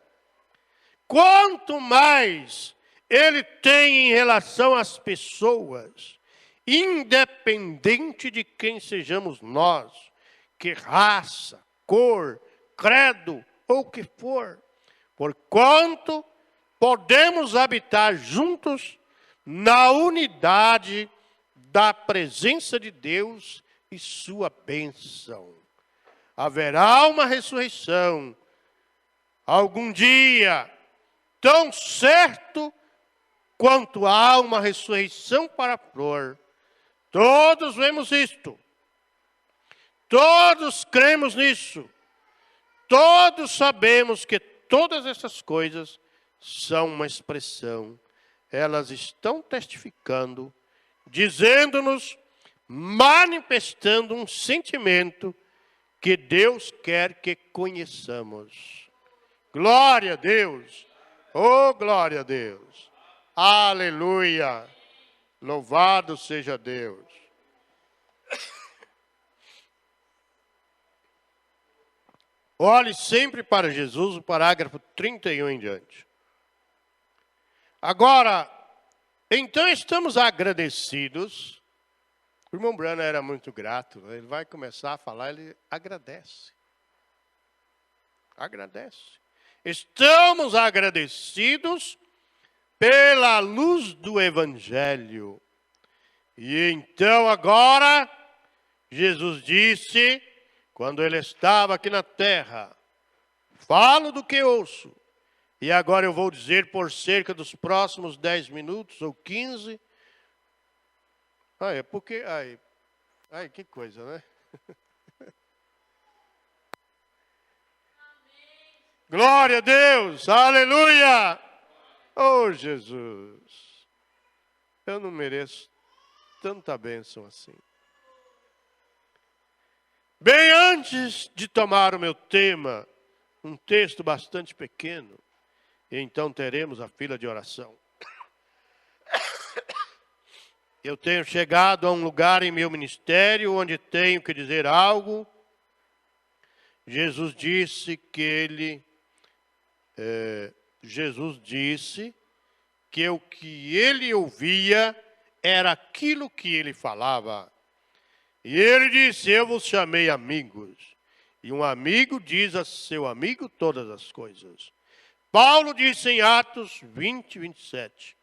Quanto mais ele tem em relação às pessoas, independente de quem sejamos nós, que raça, cor, credo ou o que for, porquanto podemos habitar juntos na unidade da presença de Deus e sua bênção. Haverá uma ressurreição algum dia, tão certo quanto há uma ressurreição para a flor. Todos vemos isto. Todos cremos nisso. Todos sabemos que todas essas coisas são uma expressão. Elas estão testificando, dizendo-nos, manifestando um sentimento que Deus quer que conheçamos. Glória a Deus. Oh, glória a Deus. Aleluia. Louvado seja Deus. Olhe sempre para Jesus, o parágrafo 31 em diante. Agora, então estamos agradecidos. O irmão Brana era muito grato. Ele vai começar a falar, ele agradece. Agradece. Estamos agradecidos pela luz do Evangelho. E então agora, Jesus disse, quando ele estava aqui na terra, falo do que ouço. E agora eu vou dizer por cerca dos próximos 10 minutos ou 15. É porque... Ai, que coisa, né? Glória a Deus, aleluia! Oh, Jesus, eu não mereço tanta bênção assim. Bem antes de tomar o meu tema, um texto bastante pequeno, e então teremos a fila de oração. Eu tenho chegado a um lugar em meu ministério onde tenho que dizer algo. Jesus disse que o que ele ouvia era aquilo que ele falava. E ele disse, eu vos chamei amigos. E um amigo diz a seu amigo todas as coisas. Paulo disse em Atos 20, 27.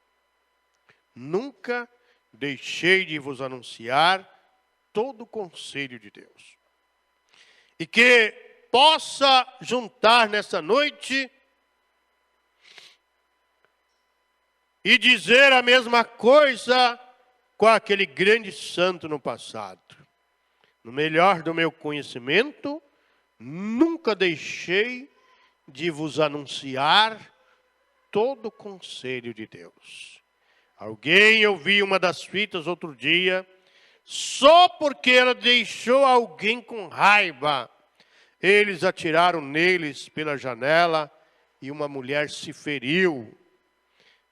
Nunca deixei de vos anunciar todo o conselho de Deus. E que possa juntar nessa noite e dizer a mesma coisa com aquele grande santo no passado. No melhor do meu conhecimento, nunca deixei de vos anunciar todo o conselho de Deus. Alguém ouviu uma das fitas outro dia, só porque ela deixou alguém com raiva. Eles atiraram neles pela janela e uma mulher se feriu.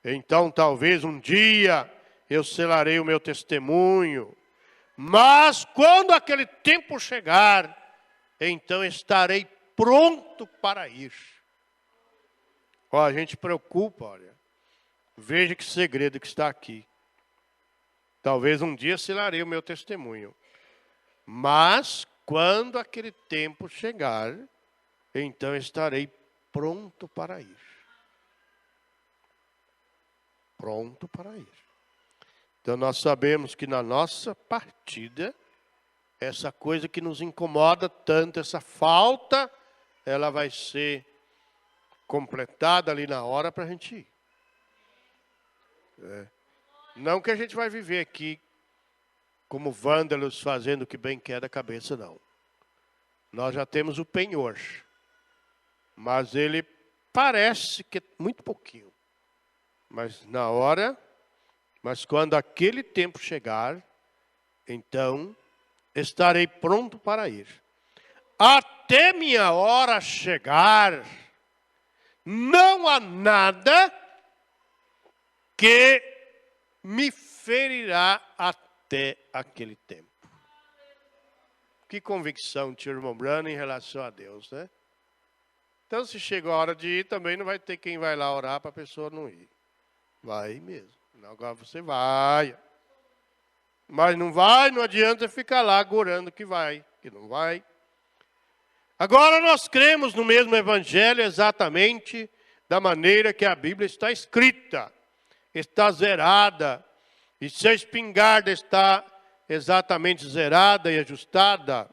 Então talvez um dia eu selarei o meu testemunho. Mas quando aquele tempo chegar, então estarei pronto para ir. Ó, a gente preocupa, olha. Veja que segredo que está aqui. Talvez um dia selarei o meu testemunho. Mas quando aquele tempo chegar, então estarei pronto para ir. Pronto para ir. Então nós sabemos que na nossa partida, essa coisa que nos incomoda tanto, essa falta, ela vai ser completada ali na hora para a gente ir. Não que a gente vai viver aqui como vândalos fazendo o que bem quer da cabeça, não. Nós já temos o penhor, mas ele parece que é muito pouquinho. Mas na hora, mas quando aquele tempo chegar, então estarei pronto para ir. Até minha hora chegar, não há nada que me ferirá até aquele tempo. Que convicção tinha o irmão Brana em relação a Deus, né? Então, se chegou a hora de ir, também não vai ter quem vai lá orar para a pessoa não ir. Vai mesmo. Agora você vai. Mas não vai, não adianta ficar lá agorando que vai, que não vai. Agora nós cremos no mesmo evangelho exatamente da maneira que a Bíblia está escrita. Está zerada. E se a espingarda está exatamente zerada e ajustada,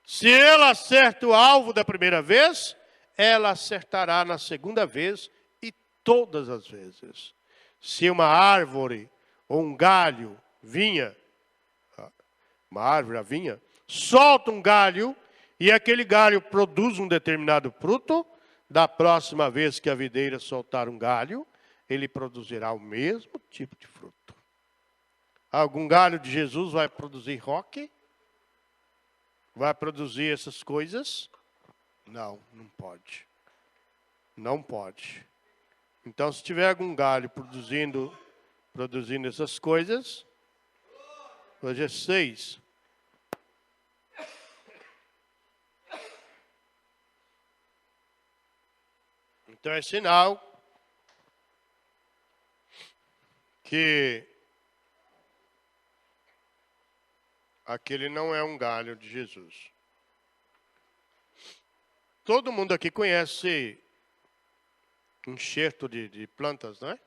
se ela acerta o alvo da primeira vez, ela acertará na segunda vez e todas as vezes. Se uma árvore ou um galho, vinha, uma árvore, a vinha, solta um galho e aquele galho produz um determinado fruto, da próxima vez que a videira soltar um galho, ele produzirá o mesmo tipo de fruto. Algum galho de Jesus vai produzir roque? Vai produzir essas coisas? Não, não pode. Não pode. Então, se tiver algum galho produzindo essas coisas, hoje é 6. Então é sinal que aquele não é um galho de Jesus. Todo mundo aqui conhece enxerto de plantas, não é?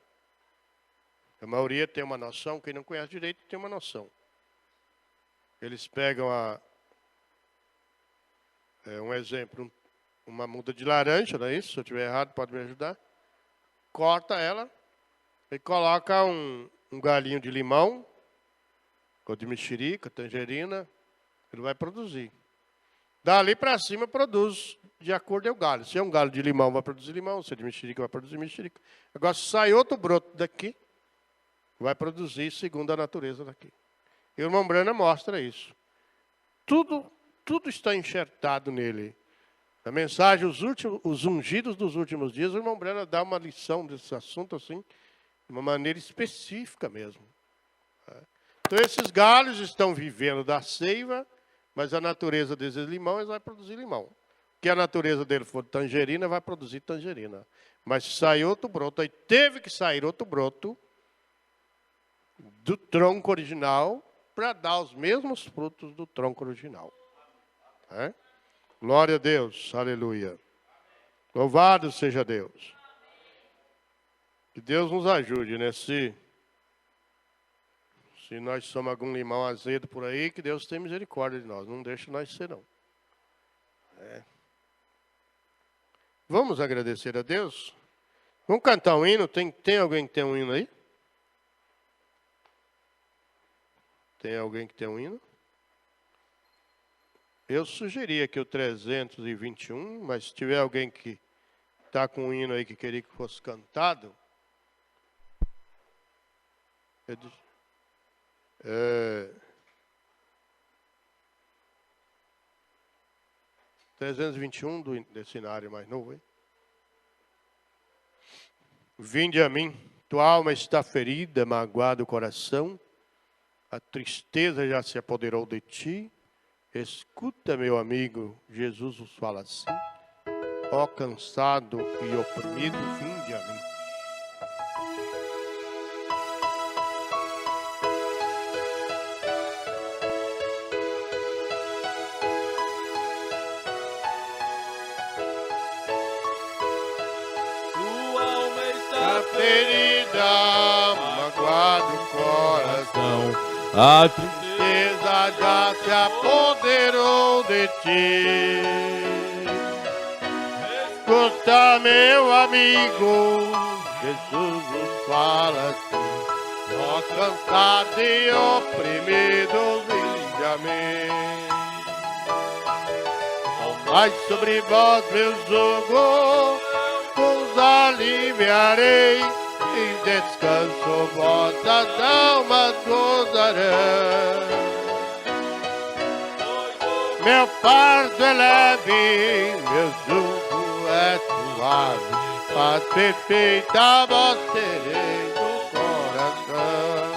A maioria tem uma noção, quem não conhece direito tem uma noção. Eles pegam um exemplo, uma muda de laranja, não é isso? Se eu estiver errado, pode me ajudar. Corta ela e coloca um galinho de limão, ou de mexerica, tangerina, ele vai produzir. Dali para cima produz de acordo com o galho. Se é um galho de limão, vai produzir limão. Se é de mexerica, vai produzir mexerica. Agora, se sai outro broto daqui, vai produzir segundo a natureza daqui. E o irmão Brana mostra isso. Tudo está enxertado nele. A mensagem, os ungidos dos últimos dias, o irmão Brana dá uma lição desse assunto assim, de uma maneira específica mesmo. Então, esses galhos estão vivendo da seiva, mas a natureza desses limões vai produzir limão. Que a natureza dele for tangerina, vai produzir tangerina. Mas se sair outro broto, aí teve que sair outro broto do tronco original para dar os mesmos frutos do tronco original. É? Glória a Deus, aleluia. Louvado seja Deus. Que Deus nos ajude, né? Se nós somos algum limão azedo por aí, que Deus tenha misericórdia de nós. Não deixe nós ser, não. Vamos agradecer a Deus? Vamos cantar um hino? Tem alguém que tem um hino aí? Tem alguém que tem um hino? Eu sugeria que o 321, mas se tiver alguém que está com um hino aí que queria que fosse cantado, 321 desse área mais novo, hein? Vinde a mim, tua alma está ferida, magoado o coração, a tristeza já se apoderou de ti. Escuta, meu amigo, Jesus vos fala assim: ó cansado e oprimido, vinde a mim. Ferida, magoado o coração, a tristeza já se apoderou de ti. Escuta, meu amigo, Jesus nos fala assim: ó cansado e oprimido, vinde a mim. Tomai sobre vós meu jugo, vos aliviarei, e descanso vossas almas gozarão. Meu fardo é leve, meu jugo é suave, paz perfeita vós tereis no coração.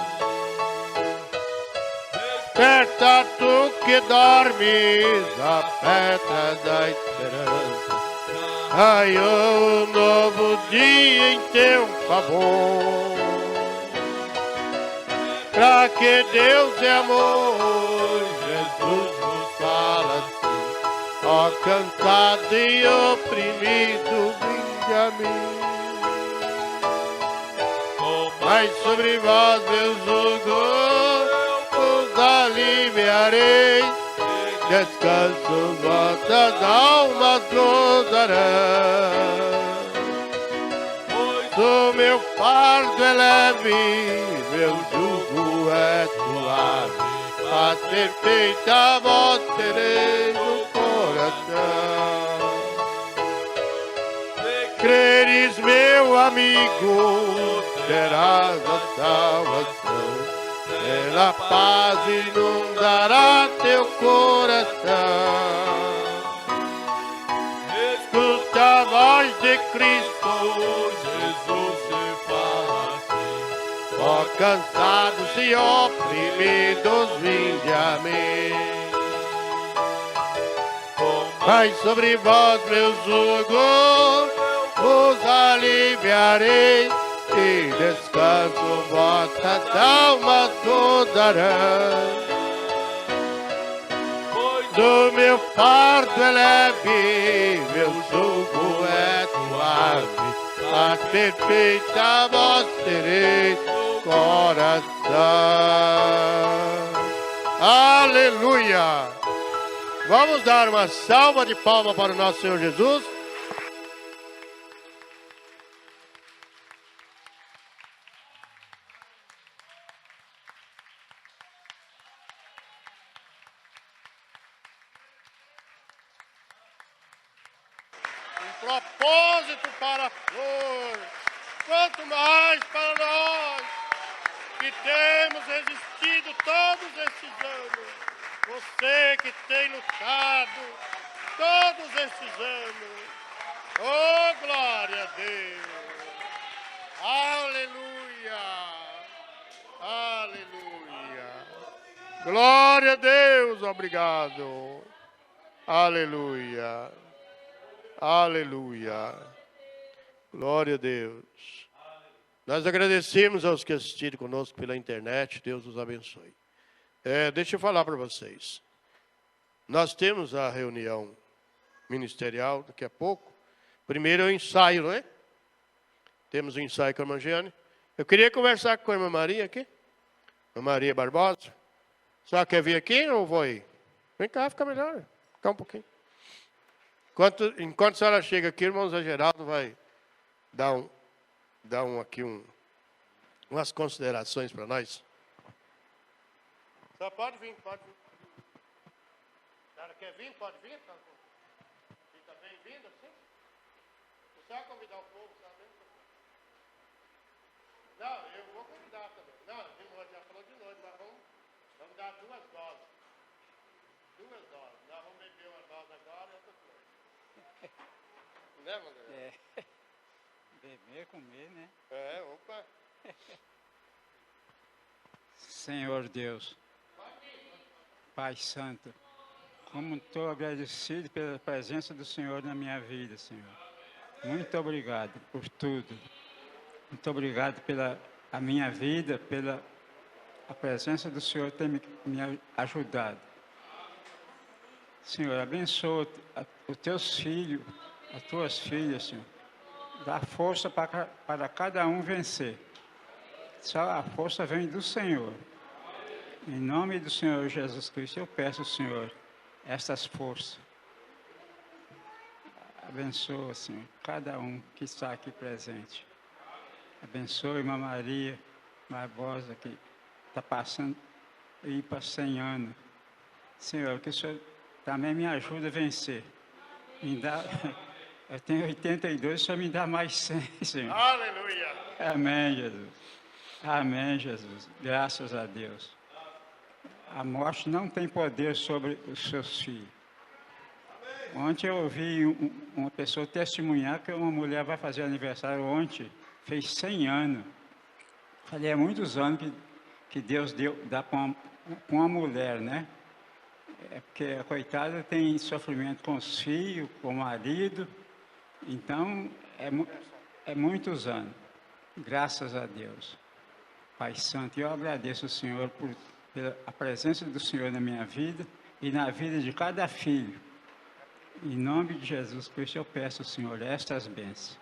Desperta tu que dormes, a pedra da esperança, raiou um novo dia em teu favor. Pra que Deus é amor, Jesus nos fala assim: Ó cansado e oprimido, vinde a mim. Mas sobre vós, meu jugo, vos aliviarei. Descanso vossas almas gozarão. O meu fardo é leve, meu jugo é suave. Paz perfeita vós tereis no coração. Creres, meu amigo, terás a salvação. Pela paz inundará teu coração. Escute a voz de Cristo, Jesus se fala assim. Ó cansados e oprimidos, vinde a mim. Mas sobre vós, meu jugo, vos aliviarei. E descanso vossas almas gozarão. Pois o meu fardo é leve, meu jugo é suave. Paz perfeita vós tereis no coração. Aleluia! Vamos dar uma salva de palmas para o nosso Senhor Jesus. Propósito para a flor, quanto mais para nós que temos resistido todos esses anos, você que tem lutado todos esses anos, oh glória a Deus, aleluia, aleluia, glória a Deus, obrigado, aleluia. Aleluia. Glória a Deus. Nós agradecemos aos que assistiram conosco pela internet. Deus os abençoe. Deixa eu falar para vocês. Nós temos a reunião ministerial daqui a pouco. Primeiro é o ensaio, não é? Temos o ensaio com a irmã Giane. Eu queria conversar com a irmã Maria aqui. A Maria Barbosa. Só quer vir aqui ou vou aí? Vem cá, fica melhor. Fica um pouquinho. Enquanto a senhora chega aqui, irmão Zé Geraldo vai dar umas considerações para nós. Só pode vir, pode vir. A senhora quer vir? Pode vir? Fica bem-vindo assim? Você vai convidar o povo, sabe? Não, eu vou convidar também. Não, de noite, já falou de noite, mas vamos dar 2 doses. 2 doses. Nós vamos beber uma dose agora e outra coisa. Né, Manuel? Beber, comer, né? Opa. Senhor Deus, Pai Santo, como estou agradecido pela presença do Senhor na minha vida, Senhor. Muito obrigado por tudo. Muito obrigado pela a minha vida, pela a presença do Senhor ter me ajudado. Senhor, abençoa os teus filhos, as tuas filhas, Senhor. Dá força para cada um vencer. Só a força vem do Senhor. Em nome do Senhor Jesus Cristo, eu peço, Senhor, essas forças. Abençoa, Senhor, cada um que está aqui presente. Abençoa a irmã Maria Barbosa, que está passando ir para 100 anos. Senhor, que o Senhor também me ajuda a vencer. Me dá, eu tenho 82, o Senhor me dá mais 100, Senhor. Aleluia. Amém, Jesus. Amém, Jesus. Graças a Deus. A morte não tem poder sobre os seus filhos. Ontem eu ouvi uma pessoa testemunhar que uma mulher vai fazer aniversário ontem, fez 100 anos. Falei, é muitos anos que Deus dá para uma mulher, né? É porque a coitada tem sofrimento com os filhos, com o marido. Então, é muitos anos. Graças a Deus. Pai Santo, eu agradeço ao Senhor pela presença do Senhor na minha vida e na vida de cada filho. Em nome de Jesus Cristo, eu peço, Senhor, estas bênçãos.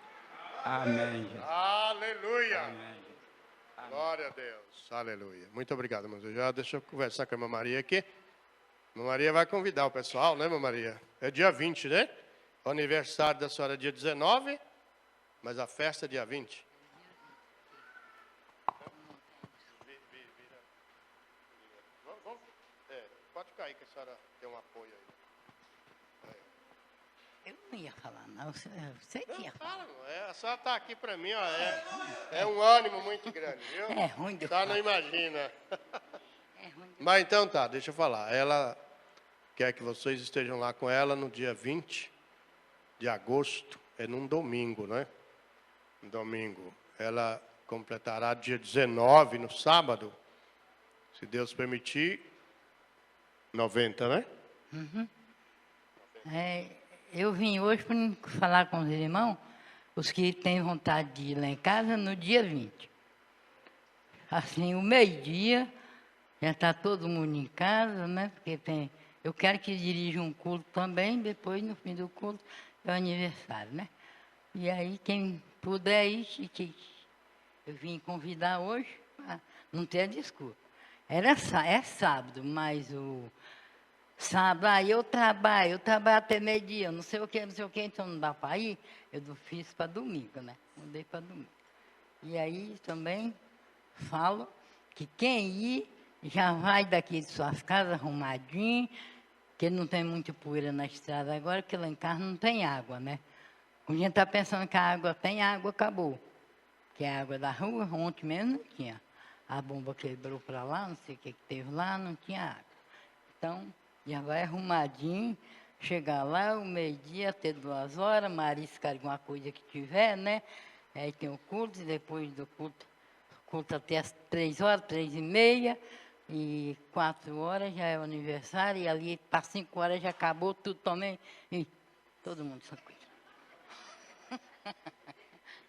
Amém. Jesus. Aleluia. Amém. Amém. Glória a Deus. Aleluia. Muito obrigado, irmãos. Já deixa eu conversar com a irmã Maria aqui. Irmã Maria vai convidar o pessoal, né, irmã Maria? É dia 20, né? O aniversário da senhora é dia 19, mas a festa é dia 20. Pode cair que a senhora tem um apoio aí. Eu não ia falar, não. Você que ia falar. A senhora está aqui para mim, ó, é um ânimo muito grande, viu? É ruim de A senhora não imagina. Mas então tá, deixa eu falar. Ela quer que vocês estejam lá com ela no dia 20 de agosto, é num domingo, né? Um domingo. Ela completará dia 19, no sábado, se Deus permitir, 90, né? Uhum. Eu vim hoje para falar com os irmãos, os que têm vontade de ir lá em casa, no dia 20. Assim, o meio-dia, já está todo mundo em casa, né? Porque eu quero que dirija um culto também, depois, no fim do culto, é o aniversário, né? E aí, quem puder ir, eu vim convidar hoje, não tem desculpa. É sábado, mas o sábado, eu trabalho até meio-dia, não sei o que, então não dá para ir. Eu fiz para domingo, né? Mudei para domingo. E aí também falo que quem ir já vai daqui de suas casas arrumadinho, que não tem muita poeira na estrada agora, porque lá em casa não tem água, né? A gente está pensando que a água tem, a água acabou. Que a água da rua, ontem mesmo não tinha. A bomba quebrou para lá, não sei o que teve lá, não tinha água. Então, já vai arrumadinho, chegar lá, o meio-dia, até 2 horas, mariscar alguma coisa que tiver, né? Aí tem o culto, e depois do culto até as 3 horas, 3h30, e 4 horas já é o aniversário, e ali para 5 horas já acabou tudo também, e todo mundo só cuida.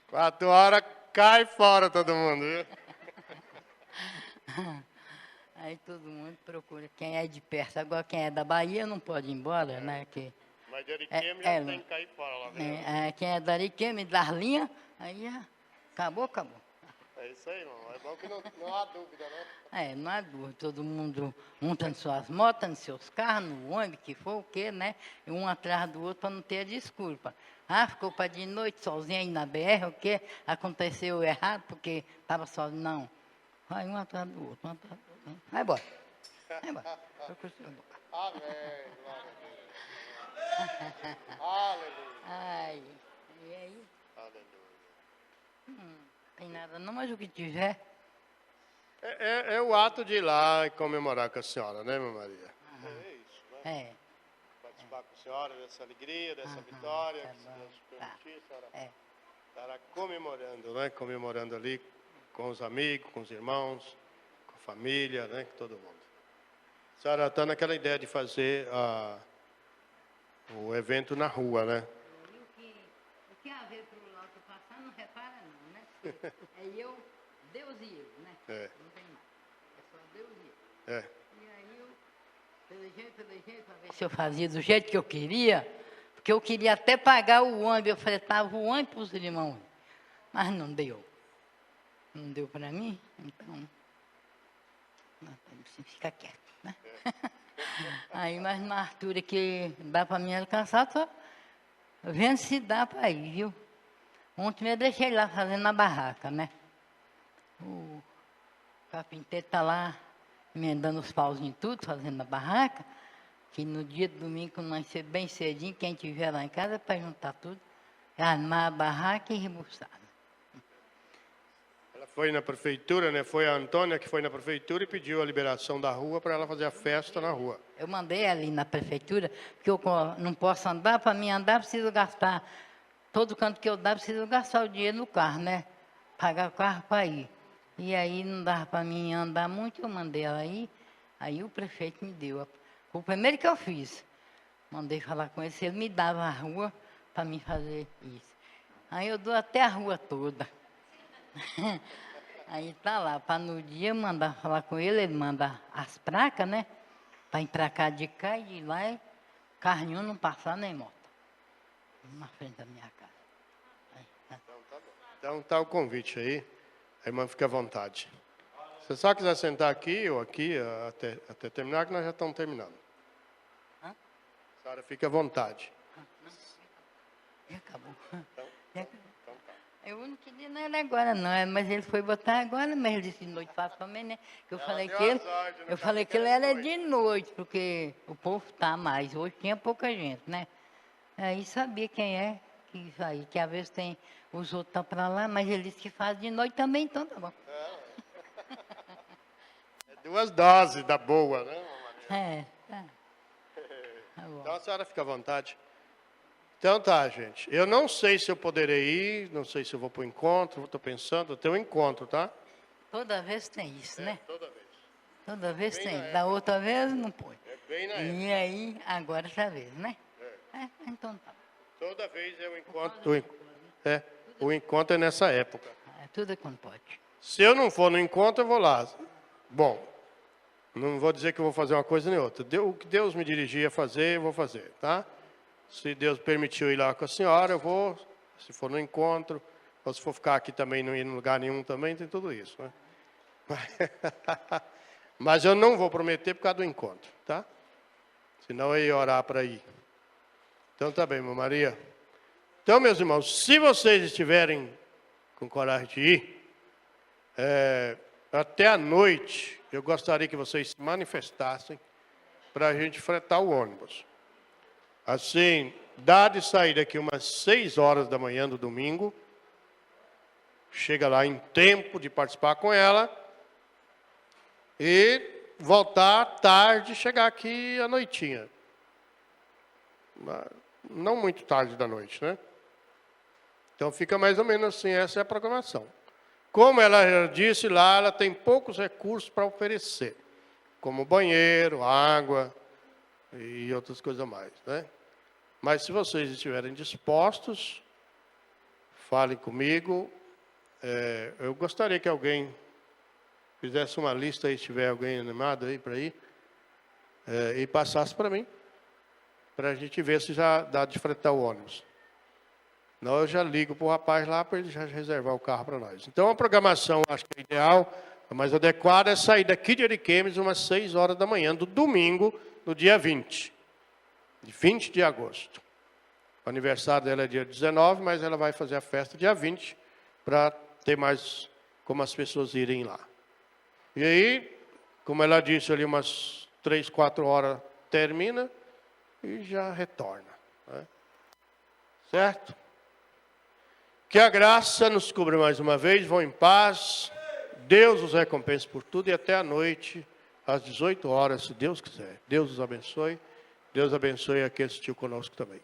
4 horas, cai fora todo mundo, viu? Aí todo mundo procura quem é de perto. Agora, quem é da Bahia não pode ir embora, né? Mas de Ariquemes já tem que cair fora lá. Quem é da Ariquemes, das linhas, aí já acabou. É isso aí, irmão. É bom que não há dúvida, né? Não há dúvida. Todo mundo monta nas suas motos, nos seus carros, no ônibus, que for o quê, né? E um atrás do outro para não ter desculpa. Ficou para de noite sozinho aí na BR, o quê? Aconteceu errado porque estava sozinho. Não. Vai um atrás do outro, um atrás do outro. Vai embora. Amém. Glória a Deus. Aleluia. Ai, e aí? Aleluia. Tem nada não, mas o que tiver. É o ato de ir lá e comemorar com a senhora, né, minha Maria? É isso, né? Participar com a senhora dessa alegria, dessa vitória, que se Deus permitir, a senhora estará comemorando, né? Comemorando ali com os amigos, com os irmãos, com a família, né? Com todo mundo. A senhora está naquela ideia de fazer o evento na rua, né? O que a ver para o lado passar não repara não, né? Deus e eu, né? Não tem mais. É só Deus e eu. E aí eu, pelo jeito, para ver se eu fazia do jeito que eu queria, porque eu queria até pagar o ônibus, eu fretava o ônibus para os irmãos, mas não deu. Não deu para mim, então, você fica quieto, né? Aí, mas na altura que dá para mim alcançar, tô vendo se dá para ir, viu? Ontem eu deixei lá fazendo a barraca, né? O carpinteiro está lá emendando os pauzinhos tudo, fazendo a barraca, que no dia de domingo, quando nós ser bem cedinho, quem estiver lá em casa, para juntar tudo, armar a barraca e rebuçar. Ela foi na prefeitura, né? Foi a Antônia que foi na prefeitura e pediu a liberação da rua para ela fazer a festa na rua. Eu mandei ali na prefeitura, porque eu não posso andar, para mim andar preciso gastar, todo canto que eu dar preciso gastar o dinheiro no carro, né? Pagar o carro para ir. E aí não dava para mim andar muito, eu mandei ela ir, aí o prefeito me deu. O primeiro que eu fiz, mandei falar com ele, se ele me dava a rua para mim fazer isso. Aí eu dou até a rua toda. Aí tá lá, para no dia mandar falar com ele, ele manda as placas, né? Para ir para cá de cá e de lá, carro nenhum não passar nem moto. na frente da minha casa. Aí, tá. Então tá bom. Então tá o convite aí. A irmã fica à vontade. Se você só quiser sentar aqui ou aqui até terminar, que nós já estamos terminando. Hã? A senhora fica à vontade. E acabou. Então tá. Eu não queria não era agora, não, mas ele foi botar agora, mas ele disse de noite fácil também, né? Que eu falei deu que ele, azar de não eu falei que ele ficar de era noite. de noite, porque o povo tá mais. Hoje tinha pouca gente, né? Aí sabia quem é que isso aí, que às vezes tem os outros tá para lá, mas ele disse que faz de noite também, então tá bom. É 2 doses da boa, né, Maria? É, tá. Tá bom. Então a senhora fica à vontade. Então tá, gente. Eu não sei se eu poderei ir, não sei se eu vou para o encontro, estou pensando, tem um encontro, tá? Toda vez tem isso, né? Toda vez. Toda vez bem tem. na Da outra vez não pôde. É bem na época. E aí, agora essa vez, né? Então tá. Toda vez é o encontro. O encontro é nessa época. É tudo quando pode. Se eu não for no encontro, eu vou lá. Bom, não vou dizer que eu vou fazer uma coisa nem outra. O que Deus me dirigir a fazer, eu vou fazer, tá? Se Deus permitiu ir lá com a senhora, eu vou. Se for no encontro, ou se for ficar aqui também, não ir em lugar nenhum também, tem tudo isso, né? Mas eu não vou prometer por causa do encontro, tá? Senão eu ia orar para ir. Então tá bem, irmã Maria. Então, meus irmãos, se vocês estiverem com coragem de ir, até a noite, eu gostaria que vocês se manifestassem para a gente fretar o ônibus. Assim, dá de sair daqui umas 6 horas da manhã do domingo, chega lá em tempo de participar com ela, e voltar à tarde, chegar aqui à noitinha. Não muito tarde da noite, né? Então fica mais ou menos assim, essa é a programação. Como ela já disse lá, ela tem poucos recursos para oferecer, como banheiro, água e outras coisas mais, né? Mas se vocês estiverem dispostos, falem comigo. Eu gostaria que alguém fizesse uma lista aí, se tiver alguém animado aí para ir, e passasse para mim, para a gente ver se já dá de fretar o ônibus. Não, eu já ligo para o rapaz lá para ele já reservar o carro para nós. Então, a programação, acho que é ideal, a mais adequada é sair daqui de Ariquemes umas 6 horas da manhã, do domingo, no dia 20 de agosto. O aniversário dela é dia 19, mas ela vai fazer a festa dia 20, para ter mais como as pessoas irem lá. E aí, como ela disse ali, umas 3, 4 horas termina e já retorna, né? Certo? Que a graça nos cubra mais uma vez, vão em paz, Deus os recompense por tudo e até a noite, às 18 horas, se Deus quiser. Deus os abençoe, Deus abençoe aquele que assistiu conosco também.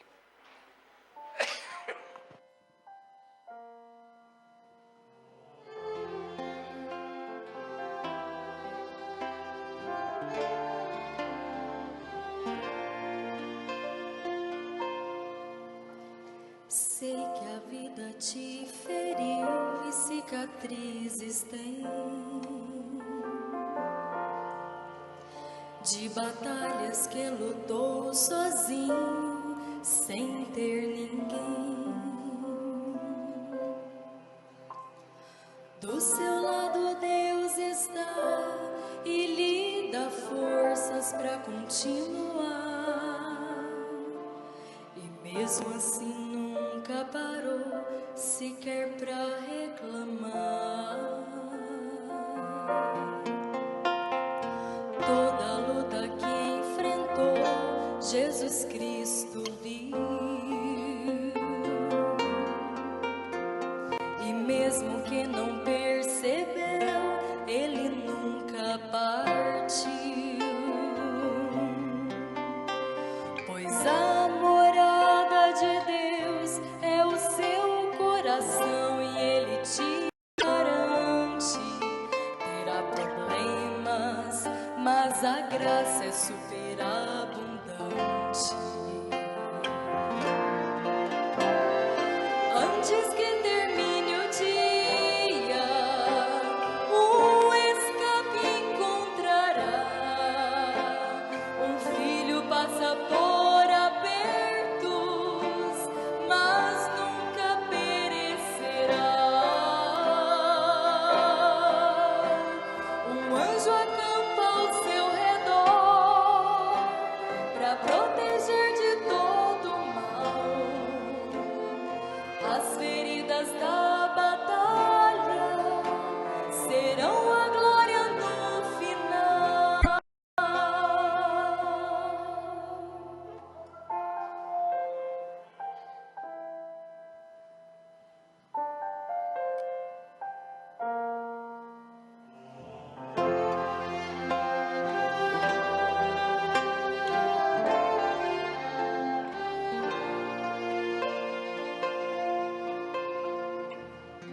Sei que a vida te feriu e cicatrizes tem, de batalhas que lutou sozinho, sem ter ninguém. Do seu lado Deus está e lhe dá forças para continuar. E mesmo assim nunca parou sequer para reclamar. Toda a luta que enfrentou, Jesus Cristo viu. E mesmo que não percebeu, Ele nunca partiu. Pois a morada de Deus é o seu coração e Ele te garante. Terá problemas, mas a graça é superabundante. Antes que termine o dia, um escape encontrará. Um filho passa por apertos,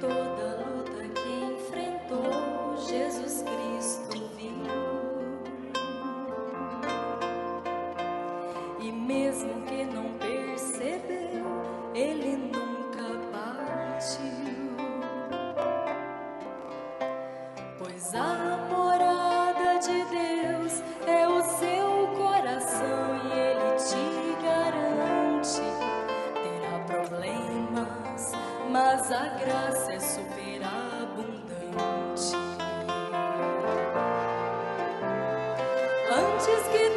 toda luta que enfrentou, Jesus Cristo viu. E mesmo que não percebeu, Ele nunca partiu. Pois a morada de Deus é o seu coração e Ele te garante. Terá problemas, mas a graça é superabundante. Antes que